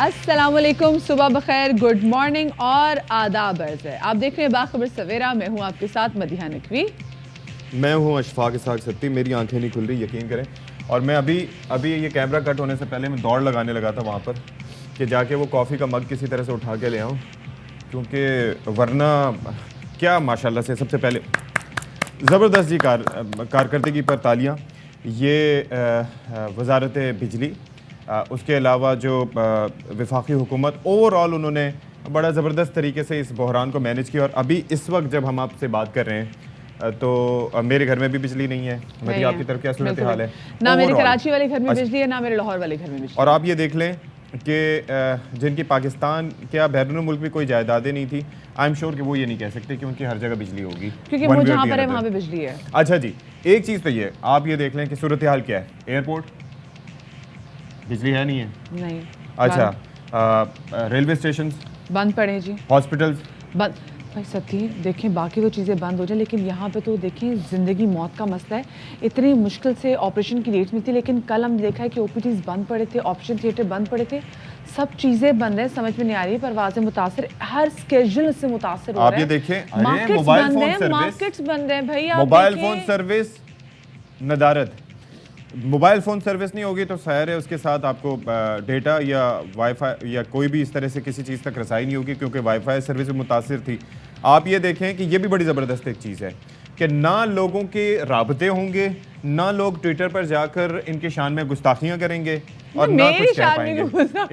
अस्सलामुअलैकुम, सुबह बखैर, good morning और आदाब अर्ज़ है। आप देख रहे हैं बाखबर सवेरा। मैं हूं आपके साथ मदीहा नकवी। मैं हूं अशफाक इसाक सत्ती। मेरी आंखें नहीं खुल रही, यकीन करें। और मैं अभी ये कैमरा कट होने से पहले मैं दौड़ लगाने लगा था वहाँ पर कि जाके वो कॉफ़ी का मग किसी तरह से उठा के ले आऊँ, क्योंकि वरना क्या माशाल्लाह से सबसे पहले ज़बरदस्त जी कारकर्दगी पर तालियाँ। ये वजारत बिजली, उसके अलावा जो वफाकी हुकूमत ओवरऑल उन्होंने बड़ा ज़बरदस्त तरीके से इस बहरान को मैनेज किया। और अभी इस वक्त जब हम आपसे बात कर रहे हैं तो मेरे घर में भी बिजली नहीं है। मतलब आपकी तरफ क्या सूरत हाल है? ना मेरे कराची वाले घर में बिजली है, ना मेरे लाहौर वाले घर में बिजली। और आप ये देख लें कि जिनकी पाकिस्तान क्या बैरून मुल्क भी कोई जायदादें नहीं थी, आई एम श्योर कि वो ये नहीं कह सकते कि उनकी हर जगह बिजली होगी, क्योंकि वो जहाँ पर है वहाँ पे बिजली है। अच्छा जी, एक चीज़ तो ये आप ये देख लें कि सूरत हाल क्या है। एयरपोर्ट बिजली है, नहीं है? नहीं। अच्छा, रेलवे स्टेशन बंद पड़े जी, हॉस्पिटल्स बंद। भाई सती देखें, बाकी तो चीज़ें बंद हो जाए, लेकिन यहाँ पे तो देखें ज़िंदगी मौत का मसला है। इतनी मुश्किल से ऑपरेशन की डेट्स में थी, लेकिन कल हमने देखा है कि ओपीडीज़ बंद पड़े थे, ऑपरेशन थिएटर बंद पड़े थे, सब चीज़ें बंद है। समझ में नहीं आ रही है, परवाज़ें मुतासर, हर स्केड्यूल से मुतासर हो रहा है। आप ये देखें, मार्केट्स बंद है, मार्केट्स बंद है भाई। मोबाइल फ़ोन सर्विस नदारत, मोबाइल फ़ोन सर्विस नहीं होगी तो खैर है, उसके साथ आपको डेटा या वाईफाई या कोई भी इस तरह से किसी चीज़ तक रसाई नहीं होगी, क्योंकि वाईफाई सर्विस भी मुतासिर थी। आप ये देखें कि ये भी बड़ी ज़बरदस्त एक चीज़ है कि ना लोगों के राबते होंगे, ना लोग ट्विटर पर जाकर इनके शान में गुस्ताखियाँ करेंगे और ना कुछ कह पाएंगे।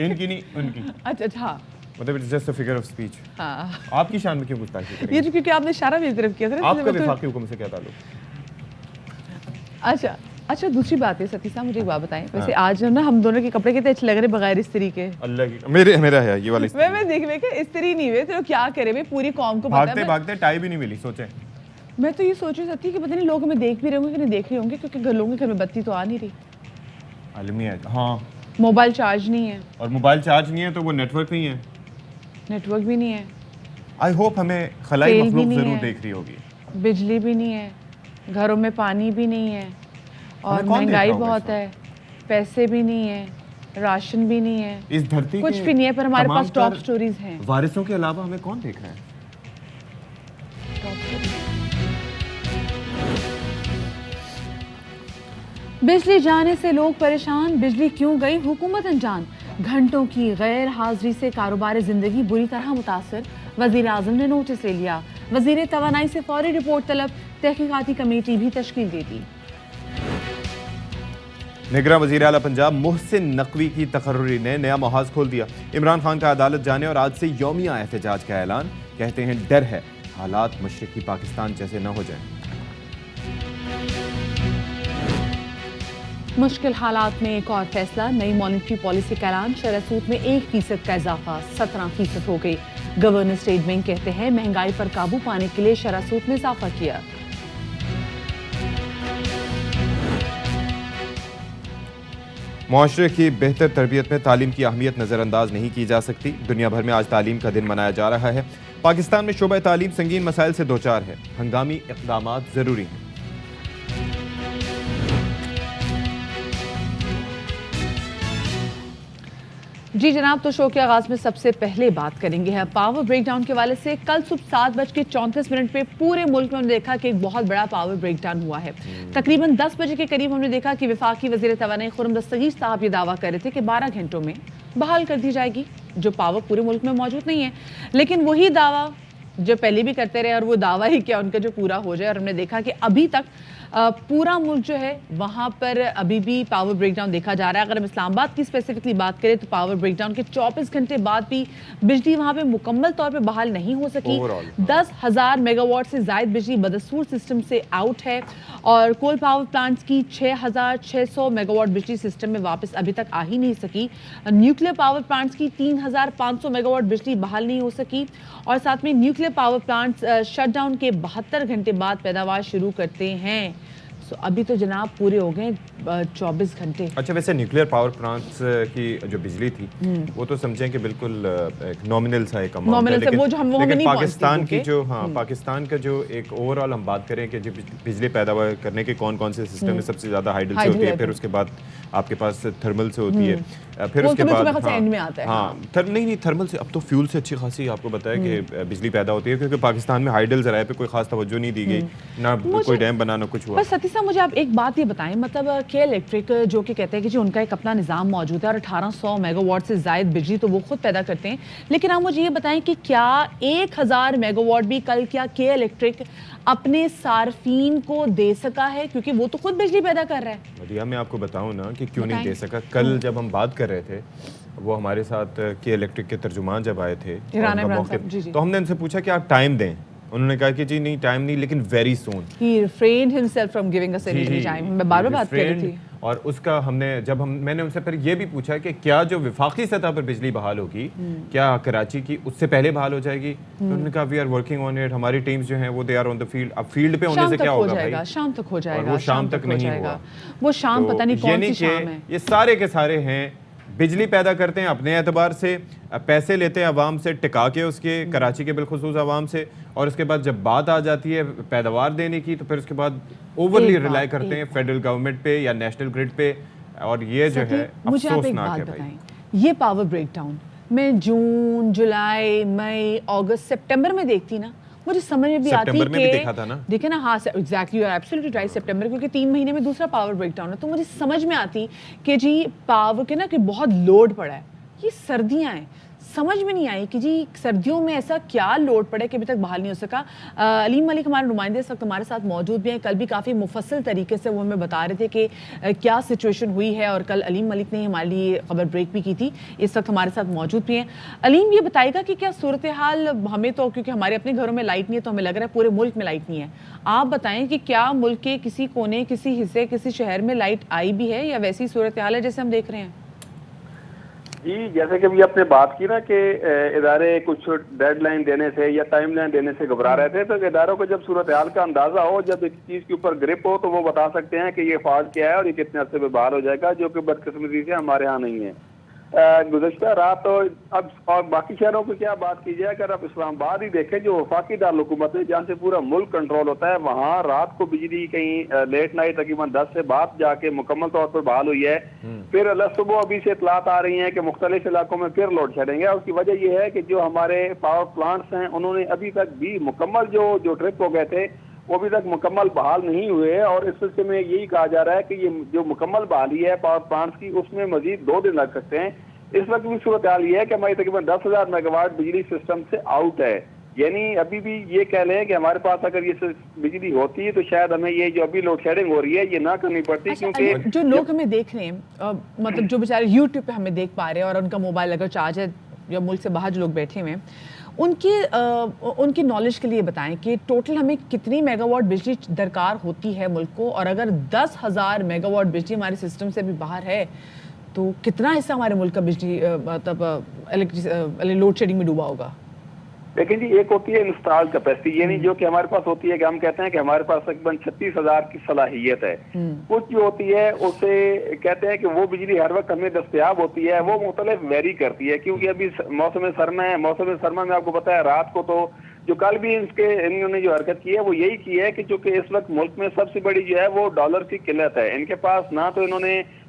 इनकी नहीं, उनकी। अच्छा, मतलब it's just a figure of speech. हाँ, आपकी शान में क्यों गुस्ताखी करेंगे? ये तो क्योंकि आपने इशारा मेरी तरफ किया था। आपका वफाकी हुक्म से क्या ताल्लुक? अच्छा, दूसरी बात है सती साहब, मुझे एक बात बताएं। वैसे आज ना हम दोनों के कपड़े कितने अच्छे लग रहे बगैर इस्त्री के। अल्लाह की मेरा है ये वाला। मैं देख के इस्त्री नहीं हुए तो क्या करे भाई, पूरी कौम को भागते भागते टाई भी नहीं मिली। सोचे मैं तो ये सोच रही थी कि पता नहीं लोग हमें देख भी रहे होंगे कि नहीं देख रहे होंगे, क्योंकि लोगों के घर में बत्ती तो आ नहीं रही, आलमी है। हाँ, मोबाइल चार्ज नहीं है, और मोबाइल चार्ज नहीं है तो वो नेटवर्क नहीं है, नेटवर्क भी नहीं है। आई होप हमें खलाई मखलूक जरूर देख रही होगी। बिजली भी नहीं है, घरों में पानी भी नहीं है, और महंगाई बहुत है, पैसे भी नहीं है, राशन भी नहीं है, इस धरती कुछ भी नहीं है। पर हमारे पास टॉप स्टोरीज हैं। वारिसों के अलावा हमें कौन देख रहा है? बिजली जाने से लोग परेशान, बिजली क्यों गई हुकूमत अनजान। घंटों की गैर हाजिरी से कारोबार जिंदगी बुरी तरह मुतासर, वजीर आजम ने नोटिस ले लिया। वजीर तवानाई से फौरी रिपोर्ट तलब, तहकीकाती कमेटी भी तश्कील दे दी। निगरान वजीर आला पंजाब मोहसिन नकवी की तकर्री ने नया महाज खोल दिया। इमरान खान का अदालत जाने और आज से यौमिया एहतजाज का ऐलान। कहते हैं डर है हालात मशरकी पाकिस्तान जैसे न हो जाए। मुश्किल हालात में एक और फैसला, नई मॉनिटरी पॉलिसी का ऐलान। शरह सूद में 1% का इजाफा 17% हो गई। गवर्नर स्टेट बैंक कहते हैं महंगाई पर काबू पाने के लिए शरह सूद में इजाफा किया। मुआशरे की बेहतर तरबियत में तालीम की अहमियत नज़रअंदाज नहीं की जा सकती। दुनिया भर में आज तालीम का दिन मनाया जा रहा है। पाकिस्तान में शोबा तालीम संगीन मसाइल से दो चार है, हंगामी इक़दाम ज़रूरी हैं। जी जनाब, तो शो के आगाज में सबसे पहले बात करेंगे है पावर ब्रेकडाउन के हवाले से। कल सुबह 7:34 पे पूरे मुल्क में हमने देखा कि एक बहुत बड़ा पावर ब्रेकडाउन हुआ है। तकरीबन 10 बजे के करीब हमने देखा कि वफाकी वज़ीर तवानाई खुर्रम दस्तगीर साहब ये दावा कर रहे थे कि 12 घंटों में बहाल कर दी जाएगी, जो पावर पूरे मुल्क में मौजूद नहीं है। लेकिन वही दावा जो पहले भी करते रहे, और वो दावा ही क्या उनका जो पूरा हो जाए। और हमने देखा कि अभी तक पूरा मुल्क जो है वहाँ पर अभी भी पावर ब्रेकडाउन देखा जा रहा है। अगर हम इस्लामाबाद की स्पेसिफिकली बात करें तो पावर ब्रेकडाउन के 24 घंटे बाद भी बिजली वहाँ पे मुकम्मल तौर पे बहाल नहीं हो सकी। 10,000 मेगावाट से ज़ायद बिजली बदस्तूर सिस्टम से आउट है, और कोल पावर प्लांट्स की 6,600 मेगावाट बिजली सिस्टम में वापस अभी तक आ ही नहीं सकी। न्यूक्लियर पावर प्लांट्स की 3,500 मेगावाट बिजली बहाल नहीं हो सकी, और साथ में न्यूक्लियर पावर प्लांट्स शटडाउन के 72 घंटे बाद पैदावार शुरू करते हैं। सो अभी तो जनाब पूरे हो गए 24 घंटे। अच्छा, वैसे न्यूक्लियर पावर प्लांट्स की जो बिजली थी वो तो समझें कि बिल्कुल एक नॉमिनल सा एक अमाउंट है, नॉमिनल से वो जो हम वो हमें लेकिन नहीं पाकिस्तान पहुंचती की जो पाकिस्तान का जो एक ओवरऑल हम बात करें कि जो बिजली पैदावार करने के कौन कौन से सिस्टम में सबसे ज़्यादा हाइडल से होती है, फिर उसके बाद आपके पास थर्मल से होती है, फिर उसके बाद एंड में आता है। नहीं थर्मल से अब तो फ्यूल से अच्छी खासी आपको बताया कि बिजली पैदा होती है, क्योंकि पाकिस्तान में हाइडल ज़राए पे कोई खास तवज्जो नहीं दी गई, ना कोई डैम बनाना कुछ हुआ। पर सतीश साहब मुझे आप एक बात ये बताएं, मतलब के इलेक्ट्रिक जो कि कहते हैं कि जी उनका एक अपना निज़ाम मौजूद है और 1800 मेगावाट से ज़ायद बिजली तो वो खुद पैदा करते हैं, लेकिन आप मुझे ये बताएं कि क्या 1000 मेगावाट भी कल क्या के इलेक्ट्रिक अपने सार्फिन को दे सका है, क्योंकि वो तो खुद बिजली पैदा कर रहा है। बढ़िया, मैं आपको बताऊं ना कि क्यों नहीं दे सका। कल जब हम बात कर रहे थे, वो हमारे साथ के इलेक्ट्रिक के तर्जुमान जब आए थे तो हमने उनसे पूछा कि आप टाइम दें, उन्होंने कहा कि जी नहीं टाइम नहीं, लेकिन very soon. He refrained himself from giving us any time। मैं बार-बार बात कर रही थी। और उसका मैंने उनसे फिर ये भी पूछा कि क्या जो विफाकी सतह पर बिजली बहाल होगी, क्या कराची की उससे पहले बहाल हो जाएगी? तो उन्होंने कहा we are working on it, हमारी टीम्स जो हैं वो they are on the field. अब फील्ड पे होने से क्या होगा भाई? शाम तक हो जाएगा। वो शाम तक नहीं हुआ। वो शाम पता नहीं कौन सी शाम है। ये सारे के सारे हैं बिजली पैदा करते हैं अपने एतबार से, पैसे लेते हैं अवाम से टिका के उसके, कराची के बिलखुसूस अवाम से, और उसके बाद जब बात आ जाती है पैदावार देने की तो फिर उसके बाद ओवरली रिलाई करते हैं फेडरल गवर्नमेंट पे या नेशनल ग्रिड पे, और ये जो है अफसोसनाक है भाई। ये पावर ब्रेकडाउन मैं जून, जुलाई, मई, अगस्त, सितंबर में देखती ना, मुझे समझ में भी आती सितंबर में भी देखा था ना, देखे ना। हाँ exactly, you are absolutely right, सितंबर, क्योंकि 3 महीने में दूसरा पावर ब्रेकडाउन है, तो मुझे समझ में आती कि जी पावर के ना कि बहुत लोड पड़ा है। ये सर्दियां हैं, समझ में नहीं आई कि जी सर्दियों में ऐसा क्या लोड पड़े कि अभी तक बहाल नहीं हो सका। अलीम मलिक हमारे नुमाइंदे इस वक्त हमारे साथ मौजूद भी हैं। कल भी काफ़ी मुफस्सल तरीके से वो हमें बता रहे थे कि क्या सिचुएशन हुई है, और कल अलीम मलिक ने हमारे लिए खबर ब्रेक भी की थी, इस वक्त हमारे साथ मौजूद भी हैं। अलीम ये बताएगा कि क्या सूरत हाल, हमें तो क्योंकि हमारे अपने घरों में लाइट नहीं है तो हमें लग रहा है पूरे मुल्क में लाइट नहीं है, आप बताएं कि क्या मुल्क के किसी कोने, किसी हिस्से, किसी शहर में लाइट आई भी है या वैसी सूरत हाल है जैसे हम देख रहे हैं? जी, जैसे कि अभी आपने बात की ना कि इदारे कुछ डेडलाइन देने से या टाइमलाइन देने से घबरा रहे थे, तो इदारों को जब सूरत हाल का अंदाजा हो, जब एक चीज के ऊपर ग्रिप हो, तो वो बता सकते हैं कि ये फॉल्ट क्या है और ये कितने अरसे में बहाल हो जाएगा, जो कि बदकिस्मती से हमारे यहाँ नहीं है। गुज़श्ता रात तो अब, और बाकी शहरों की क्या बात की जाए, अगर आप इस्लामाबाद ही देखें जो वफाकी दारकूमत है जहाँ से पूरा मुल्क कंट्रोल होता है, वहाँ रात को बिजली कहीं लेट नाइट तकरीबन 10 से बाद जाके मुकम्मल तौर पर बहाल हुई है। फिर अल्लाह सुबह अभी से इतलात आ रही हैं कि मुख्तलिफ इलाकों में फिर लोड शेडिंग है। उसकी वजह यह है कि जो हमारे पावर प्लांट्स हैं उन्होंने अभी तक भी मुकम्मल जो ट्रिप हो गए थे वो अभी तक मुकम्मल बहाल नहीं हुए, और इस सिलसिले में यही कहा जा रहा है कि ये जो मुकम्मल बहाली है पावर प्लांट्स की, उसमें मजीद 2 दिन लग सकते हैं। इस वक्त भी सूरत हाल ये है कि हमारी तकरीबन 10,000 मेगावाट बिजली सिस्टम से आउट है, यानी अभी भी ये कह लें कि हमारे पास अगर ये बिजली होती है तो शायद हमें ये जो अभी लोड शेडिंग हो रही है ये ना करनी पड़ती। अच्छा, क्योंकि जो लोग हमें देख रहे हैं, मतलब जो बेचारे यूट्यूब पे हमें देख पा रहे हैं और उनका मोबाइल अगर चार्ज है, या मुल्क से बाहर जो लोग बैठे हुए हैं, उनकी नॉलेज के लिए बताएं कि टोटल हमें कितनी मेगावाट बिजली दरकार होती है मुल्क को, और अगर 10,000 मेगावाट बिजली हमारे सिस्टम से भी बाहर है तो कितना हिस्सा हमारे मुल्क का बिजली मतलब लोड शेडिंग में डूबा होगा? लेकिन जी एक होती है इंस्टॉल कैपेसिटी, यानी जो कि हमारे पास होती है कि हम कहते हैं कि हमारे पास तकरीबन 36,000 की सलाहियत है। कुछ जो होती है उसे कहते हैं कि वो बिजली हर वक्त हमें दस्तयाब होती है, वो मुख्तलिफ वेरी करती है, क्योंकि अभी मौसम सरमा है। मौसम सरमा में आपको पता है रात को तो जो कल भी इन्होंने जो हरकत की है वो यही की है कि चूंकि इस वक्त मुल्क में सबसे बड़ी जो है वो डॉलर की किल्लत है, इनके पास ना तो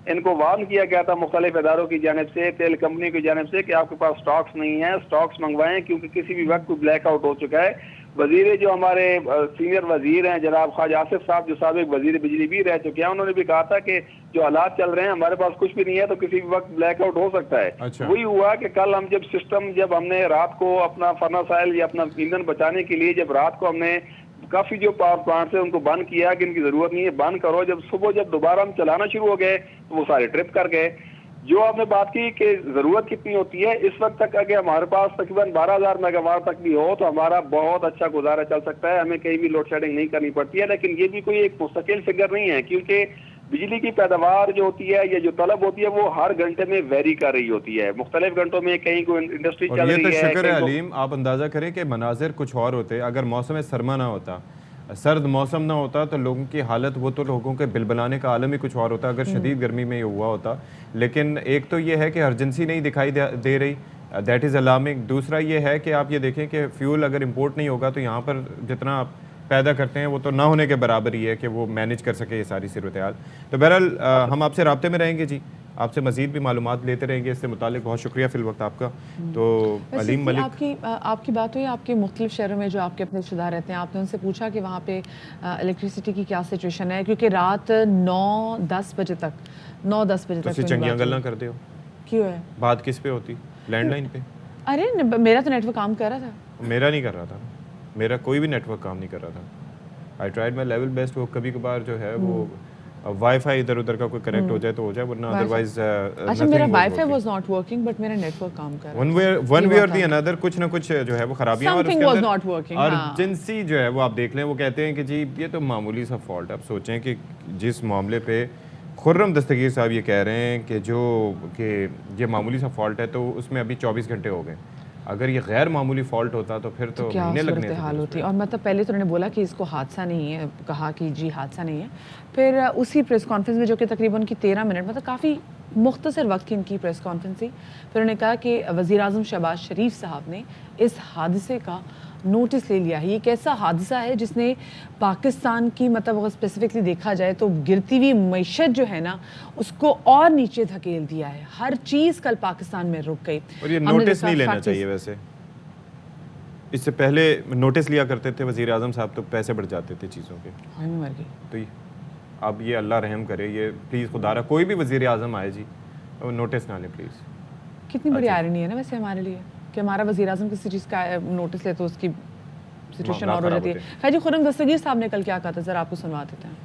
इनको वार्न किया गया था मुख्तलिफ इदारों की जानिब से, तेल कंपनी की जानिब से, कि आपके पास स्टॉक्स नहीं है, स्टॉक्स मंगवाएं क्योंकि किसी भी वक्त कोई ब्लैकआउट हो चुका है। वजीर जो हमारे सीनियर वजीर हैं जनाब ख्वाजा आसिफ साहब, जो साबिक वजीर बिजली भी रह चुके हैं, उन्होंने भी कहा था कि जो हालात चल रहे हैं हमारे पास कुछ भी नहीं है तो किसी भी वक्त ब्लैकआउट हो सकता है। अच्छा। वही हुआ कि कल हम जब हमने रात को अपना फर्नेस ऑयल या अपना ईंधन बचाने के लिए जब रात को हमने काफी जो पावर प्लांट है उनको बंद किया कि इनकी जरूरत नहीं है, बंद करो, जब सुबह जब दोबारा हम चलाना शुरू हो गए तो वो सारे ट्रिप कर गए। जो आपने बात की कि जरूरत कितनी होती है, इस वक्त तक अगर हमारे पास तकरीबन 12,000 मेगावाट तक भी हो तो हमारा बहुत अच्छा गुजारा चल सकता है, हमें कहीं भी लोड शेडिंग नहीं करनी पड़ती है। लेकिन ये भी कोई एक मुस्तकिल फिगर नहीं है, क्योंकि बिजली की पैदावार जो होती है या जो तलब होती है वो हर घंटे में वेरी कर रही होती है, मुख्तलिफ घंटों में कहीं कोई इंडस्ट्री चल रही है। ये तो शुक्र है अलीम, आप अंदाजा करें कि मनाजिर कुछ और होते अगर मौसम सरमा ना होता, सर्द मौसम ना होता तो लोगों की हालत, वो तो लोगों के बिल बनाने का आलम ही कुछ और होता अगर शदीद गर्मी में ये हुआ होता। लेकिन एक तो ये है कि अर्जेंसी नहीं दिखाई दे रही, दैट इज़ अलार्मिंग। दूसरा ये है कि आप ये देखें कि फ्यूल अगर इंपोर्ट नहीं होगा तो यहाँ पर जितना आप पैदा करते हैं वो तो ना होने के बराबर ही है कि वो मैनेज कर सके ये सारी सूरत-ए-हाल। तो बहरहाल हम आपसे राब्ते में रहेंगे जी, आपसे मज़ीद भी मालूमात लेते रहेंगे इससे मुतालिक। बहुत शुक्रिया फ़िल वक्त आपका। तो अलीम मलिक, आपकी बात हुई आपके मुख्तलिफ शहरों में जो आपके अपने रिश्तेदार रहते हैं, आपने उनसे पूछा कि वहाँ पे इलेक्ट्रिसिटी की क्या सिचुएशन है? क्योंकि रात 9-10 बजे तक ਤੁਸੀਂ ਚੰਗੀਆਂ ਗੱਲਾਂ ਕਰਦੇ ਹੋ, क्यों है? बात किस पे होती? लैंडलाइन पे? अरे मेरा तो नेटवर्क काम कर रहा था। मेरा नहीं कर रहा था, मेरा कोई भी नेटवर्क काम नहीं कर रहा था। I tried my level best. वो कभी कभार जो है वो वाईफाई इधर उधर का कोई कनेक्ट हो जाए तो हो जाए, वरना अदरवाइज अच्छा, मेरा wifi was not working but मेरा नेटवर्क काम कर रहा है। वन वे और दी अनदर कुछ ना कुछ जो है वो खराबियां, और Something was not working, हाँ। अर्जेंसी जो है वो आप देख लें, वो कहते हैं कि जी ये तो मामूली सा फॉल्ट है। आप सोचें कि जिस मामले पे खुर्रम दस्तगीर साहब ये कह रहे हैं कि ये मामूली सा फॉल्ट है, तो उसमें अभी 24 घंटे हो गए। अगर ये गैर मामूली फॉल्ट होता तो फिर तो महीने लगने थे हाल होती। और मतलब पहले तो उन्होंने बोला कि इसको हादसा नहीं है, कहा कि जी हादसा नहीं है। फिर उसी प्रेस कॉन्फ्रेंस में जो कि तकरीबन की 13 मिनट, मतलब काफ़ी मुख्तसर वक्त की इनकी प्रेस कॉन्फ्रेंस थी, फिर उन्होंने कहा कि वज़ीर आज़म शहबाज शरीफ साहब ने इस हादसे का नोटिस ले लिया है। ये एक ऐसा हादसा है जिसने पाकिस्तान की, मतलब अगर स्पेसिफिकली देखा जाए तो गिरती हुई मईशत जो है ना उसको और नीचे धकेल दिया है। हर चीज़ कल पाकिस्तान में रुक गई। और ये नोटिस नहीं लेना चाहिए वैसे। इससे पहले नोटिस लिया करते थे वज़ीर आज़म साहब तो पैसे बढ़ जाते थे चीज़ों के। हाँ, मर गई। तो अब ये अल्लाह रहम करे, ये प्लीज़ खुदारा कोई भी वज़ीर आज़म आए जी नोटिस ना ले प्लीज़। कितनी बड़ी आयरनी है ना वैसे हमारे लिए कि हमारा वज़ीर आज़म किसी चीज़ का नोटिस ले तो उसकी सिचुएशन और हो जाती है। खैर जी, खुर्रम दस्तगीर साहब ने कल क्या कहा था, ज़रा आपको सुनवा देते हैं।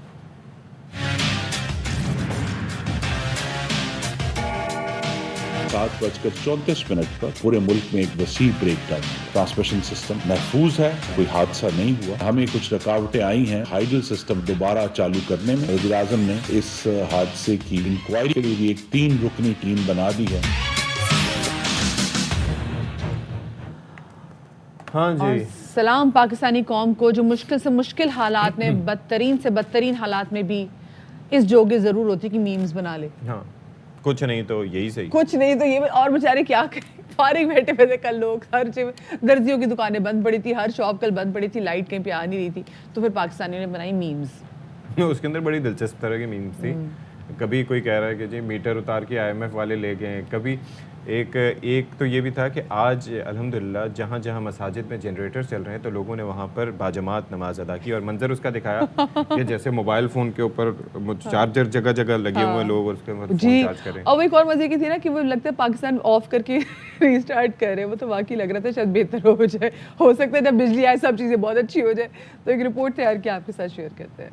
7:34 पर पूरे मुल्क में एक वसी ब्रेकडाउन। ट्रांसमिशन सिस्टम महफूज है, कोई हादसा नहीं हुआ। हमें कुछ रुकावटें आई हैं हाइडल सिस्टम दोबारा चालू करने में। वज़ीर आज़म ने इस हादसे की इंक्वायरी के लिए भी एक 3 रुकनी टीम बना दी है। हाँ जी, सलाम पाकिस्तानी कौम को जो मुश्किल से मुश्किल हालात में, बदतरीन से बदतरीन हालात में भी इस जोगे ज़रूर होती कि मीम्स बना ले। हाँ, कुछ नहीं तो यही सही, कुछ नहीं तो ये, और बेचारे क्या करें, फारिग बैठे हुए थे कल लोग। हर दर्जियों की दुकानें बंद पड़ी थी, हर शॉप कल बंद पड़ी थी, लाइट कहीं पे आ नहीं रही थी, तो फिर पाकिस्तानियों ने बनाई मीम्स। उसके अंदर बड़ी दिलचस्प तरह की मीम्स थी। कभी कोई कह रहा है कि जी मीटर उतार के IMF वाले ले गए, कभी एक तो ये भी था कि आज अल्हम्दुलिल्लाह जहाँ जहाँ मसाजिद में जनरेटर चल रहे हैं तो लोगों ने वहाँ पर बाजमात नमाज अदा की, और मंजर उसका दिखाया कि जैसे मोबाइल फ़ोन के ऊपर चार्जर जगह जगह लगे हुए लोग और उसके ऊपर फ़ोन चार्ज करें। और एक और मजे की थी ना कि वो लगता है पाकिस्तान ऑफ करके रीस्टार्ट कर रहे हैं, वो तो वाकई लग रहा था शायद बेहतर हो जाए। हो सकता है जब बिजली आए सब चीज़ें बहुत अच्छी हो जाए। तो एक रिपोर्ट तैयार की आपके साथ शेयर करते हैं।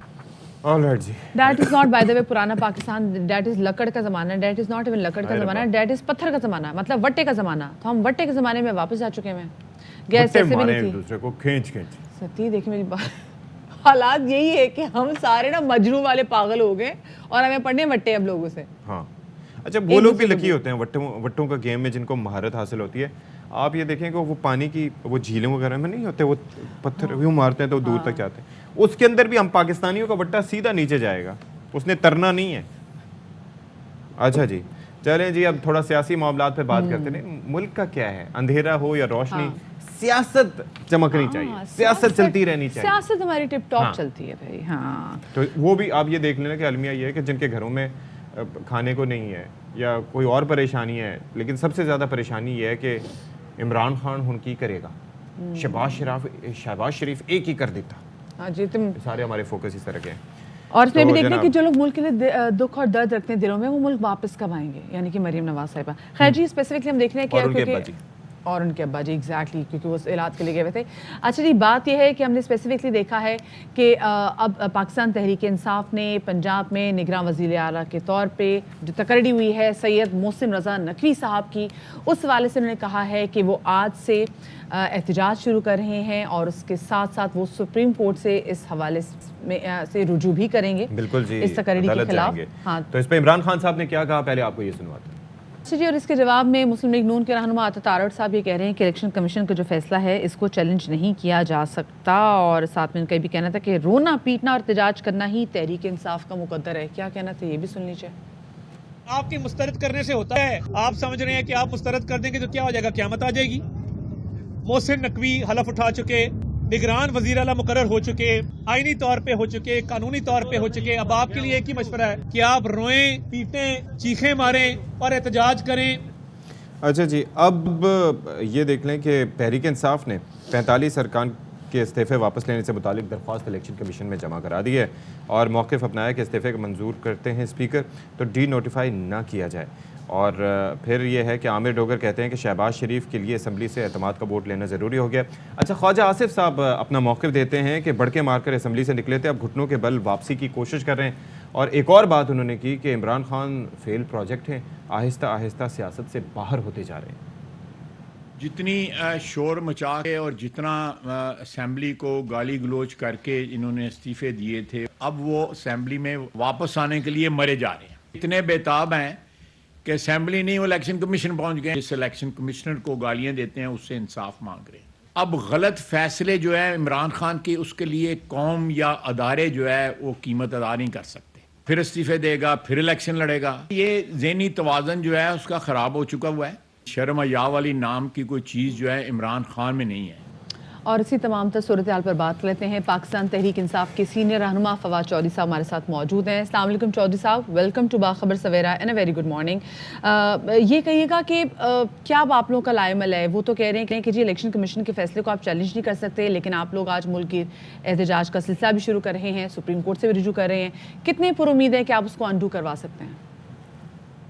Alright ji, That is not by the way पुराना पाकिस्तान, that is लकड़ का ज़माना, that is not even लकड़ का ज़माना, that is पत्थर का ज़माना, मतलब वट्टे का ज़माना। तो हम वट्टे के ज़माने में वापस आ चुके हैं। गैस ऐसे भी नहीं थी, दूसरे को खींच सती देखिए मेरी बात। हालात यही है कि हम सारे ना मजनू वाले पागल हो गए और हमें पढ़ने वट्टे अब लोगों से। हाँ, अच्छा वो लोग भी लकी होते हैं वट्टों का गेम में जिनको महारत हासिल होती है। आप ये देखें कि वो पानी की वो झीलें वगैरह में नहीं होते, वो पत्थर भी मारते हैं तो दूर तक जाते हैं। उसके अंदर भी हम पाकिस्तानियों का वट्टा सीधा नीचे जाएगा, उसने तरना नहीं है। अच्छा जी, चलें जी, अब थोड़ा सियासी मामलात पे बात करते हैं। मुल्क का क्या है, अंधेरा हो या रोशनी, सियासत चमकनी चाहिए, सियासत चलती रहनी चाहिए। सियासत हमारी टिप टॉप चलती है भाई। हाँ, तो वो भी आप ये देख लेना कि अलमिया ये है कि जिनके घरों में खाने को नहीं है या कोई और परेशानी है, लेकिन सबसे ज़्यादा परेशानी ये है कि इमरान खान हुन की करेगा, शहबाज शरीफ एक ही कर देता। हाँ जी, तुम सारे हमारे फोकस इस तरह के हैं। और इसमें तो भी देखते हैं कि जो लोग मुल्क के लिए दुख और दर्द रखते हैं दिलों में, वो मुल्क वापस कब आएंगे, यानी कि मरीम नवाज साहिबा। खैर जी, स्पेसिफिकली हम देख रहे हैं कि और उनके अब्बा जी एग्जैक्टली, क्योंकि वो इलाज के लिए गए हुए थे। अच्छा जी, बात यह है कि हमने स्पेसिफिकली देखा है कि अब पाकिस्तान तहरीक इंसाफ ने पंजाब में निगरान वज़ीर आला के तौर पे जो तकररी हुई है सैयद मोहसिन रज़ा नकवी साहब की, उस हवाले से उन्होंने कहा है कि वो आज से एहतजाज शुरू कर रहे हैं और उसके साथ साथ वो सुप्रीम कोर्ट से इस हवाले में से रुजू भी करेंगे। बिल्कुल जी, इस तकररी के खिलाफ। हाँ, तो इस पर इमरान खान साहब ने क्या कहा, पहले आपको ये सुनवाते हैं। अच्छा जी, और इसके जवाब में मुस्लिम लीग नून के रहनुमा अता तारड़ साहब ये कह रहे हैं कि इलेक्शन कमीशन का जो फैसला है इसको चैलेंज नहीं किया जा सकता, और साथ में उनका ये भी कहना था कि रोना पीटना और एहतजाज करना ही तहरीक इंसाफ का मुकद्दर है। क्या कहना था, ये भी सुन लीजिए। आपके मुस्तरद करने से होता है, आप समझ रहे हैं कि आप मुस्तरद कर देंगे तो क्या हो जाएगा, क़यामत आ जाएगी। मोहसिन नकवी हलफ उठा चुके, निगरान वजीर आला मुकर्रर हो चुके, आईनी तौर पे हो चुके, कानूनी तौर पे हो चुके। अब आपके लिए एक ही मशवरा है कि आप रोएं, पीटें, चीखें मारें और एहतजाज करें। अच्छा जी, अब ये देख लें कि तहरीक इंसाफ ने 45 अरकान के इस्तीफ़े वापस लेने से मुतालिक दरख्वास्त इलेक्शन कमीशन में जमा करा दी है और मौक़िफ़ अपनाया कि इस्तीफ़े को मंजूर करते हैं स्पीकर तो डी नोटिफाई ना किया जाए। और फिर ये है कि आमिर डोगर कहते हैं कि शहबाज शरीफ के लिए असम्बली से एतमाद का वोट लेना ज़रूरी हो गया। अच्छा, ख्वाजा आसिफ साहब अपना मौक़िफ़ देते हैं कि बढ़के मारकर असम्बली से निकले थे, अब घुटनों के बल वापसी की कोशिश कर रहे हैं। और एक और बात उन्होंने की कि इमरान खान फेल प्रोजेक्ट हैं, आहिस्ता आहिस्ता सियासत से बाहर होते जा रहे हैं। जितनी शोर मचा के और जितना असेंबली को गाली गलोच करके इन्होंने इस्तीफे दिए थे, अब वो असेंबली में वापस आने के लिए मरे जा रहे हैं। इतने बेताब हैं कि असेंबली नहीं, वो इलेक्शन कमीशन पहुंच गए। जिस इलेक्शन कमिश्नर को गालियां देते हैं उससे इंसाफ मांग रहे हैं। अब गलत फैसले जो है इमरान खान के, उसके लिए कौम या अदारे जो है वो कीमत अदा नहीं कर सकते। फिर इस्तीफे देगा, फिर इलेक्शन लड़ेगा। ये ज़हनी तवाज़न जो है उसका ख़राब हो चुका हुआ है। शर्म या वाली नाम की कोई चीज़ जो है इमरान खान में नहीं है। और इसी तमाम तर सूरत हाल पर बात लेते हैं। पाकिस्तान तहरीक इंसाफ के सीनियर रहनुमा फवाद चौधरी साहब हमारे साथ मौजूद हैं। अस्सलाम वालेकुम चौधरी साहब, welcome to Bakhabar Savera and a very good morning. ये कहिएगा कि क्या अब आप लोगों का लाएमल है? वो तो कह रहे हैं कि जी इलेक्शन कमीशन के फैसले को आप चैलेंज नहीं कर सकते, लेकिन आप लोग आज मुल्क की एहतजाज का सिलसिला भी शुरू कर रहे हैं, सुप्रीम कोर्ट से भी रिजू कर रहे हैं। कितने पुरुमीद है कि आप उसको अंडू करवा सकते हैं?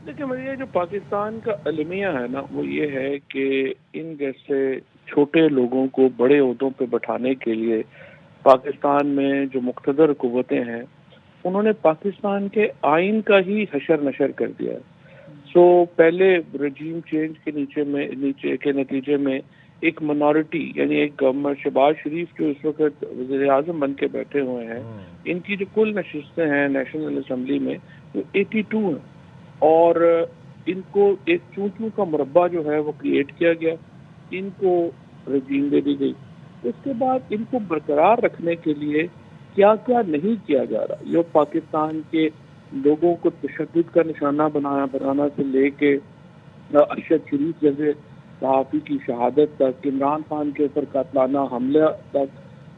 देखिए, मुझे जो पाकिस्तान का अलमिया है ना, वो ये है कि इन जैसे छोटे लोगों को बड़े ओहदों पे बैठाने के लिए पाकिस्तान में जो मुक़्तदर कुव्वतें हैं उन्होंने पाकिस्तान के आइन का ही हशर नशर कर दिया है। पहले रजीम चेंज के नीचे के नतीजे में एक मिनॉरिटी यानी एक गवर्नर शहबाज शरीफ जो इस वक्त वज़ीर आज़म बन के बैठे हुए हैं, इनकी जो कुल नशिस्तें हैं नेशनल असम्बली में वो 82 हैं और इनको एक चूं-चूं का मुरब्बा जो है वो क्रिएट किया गया, इनको रजीम दे दी गई। उसके बाद इनको बरकरार रखने के लिए क्या क्या नहीं किया जा रहा, ये पाकिस्तान के लोगों को तशद्दुद का निशाना बनाना से लेके अरशद शरीफ जैसे सहाफ़ी की शहादत तक, इमरान खान के ऊपर कातलाना हमला तक,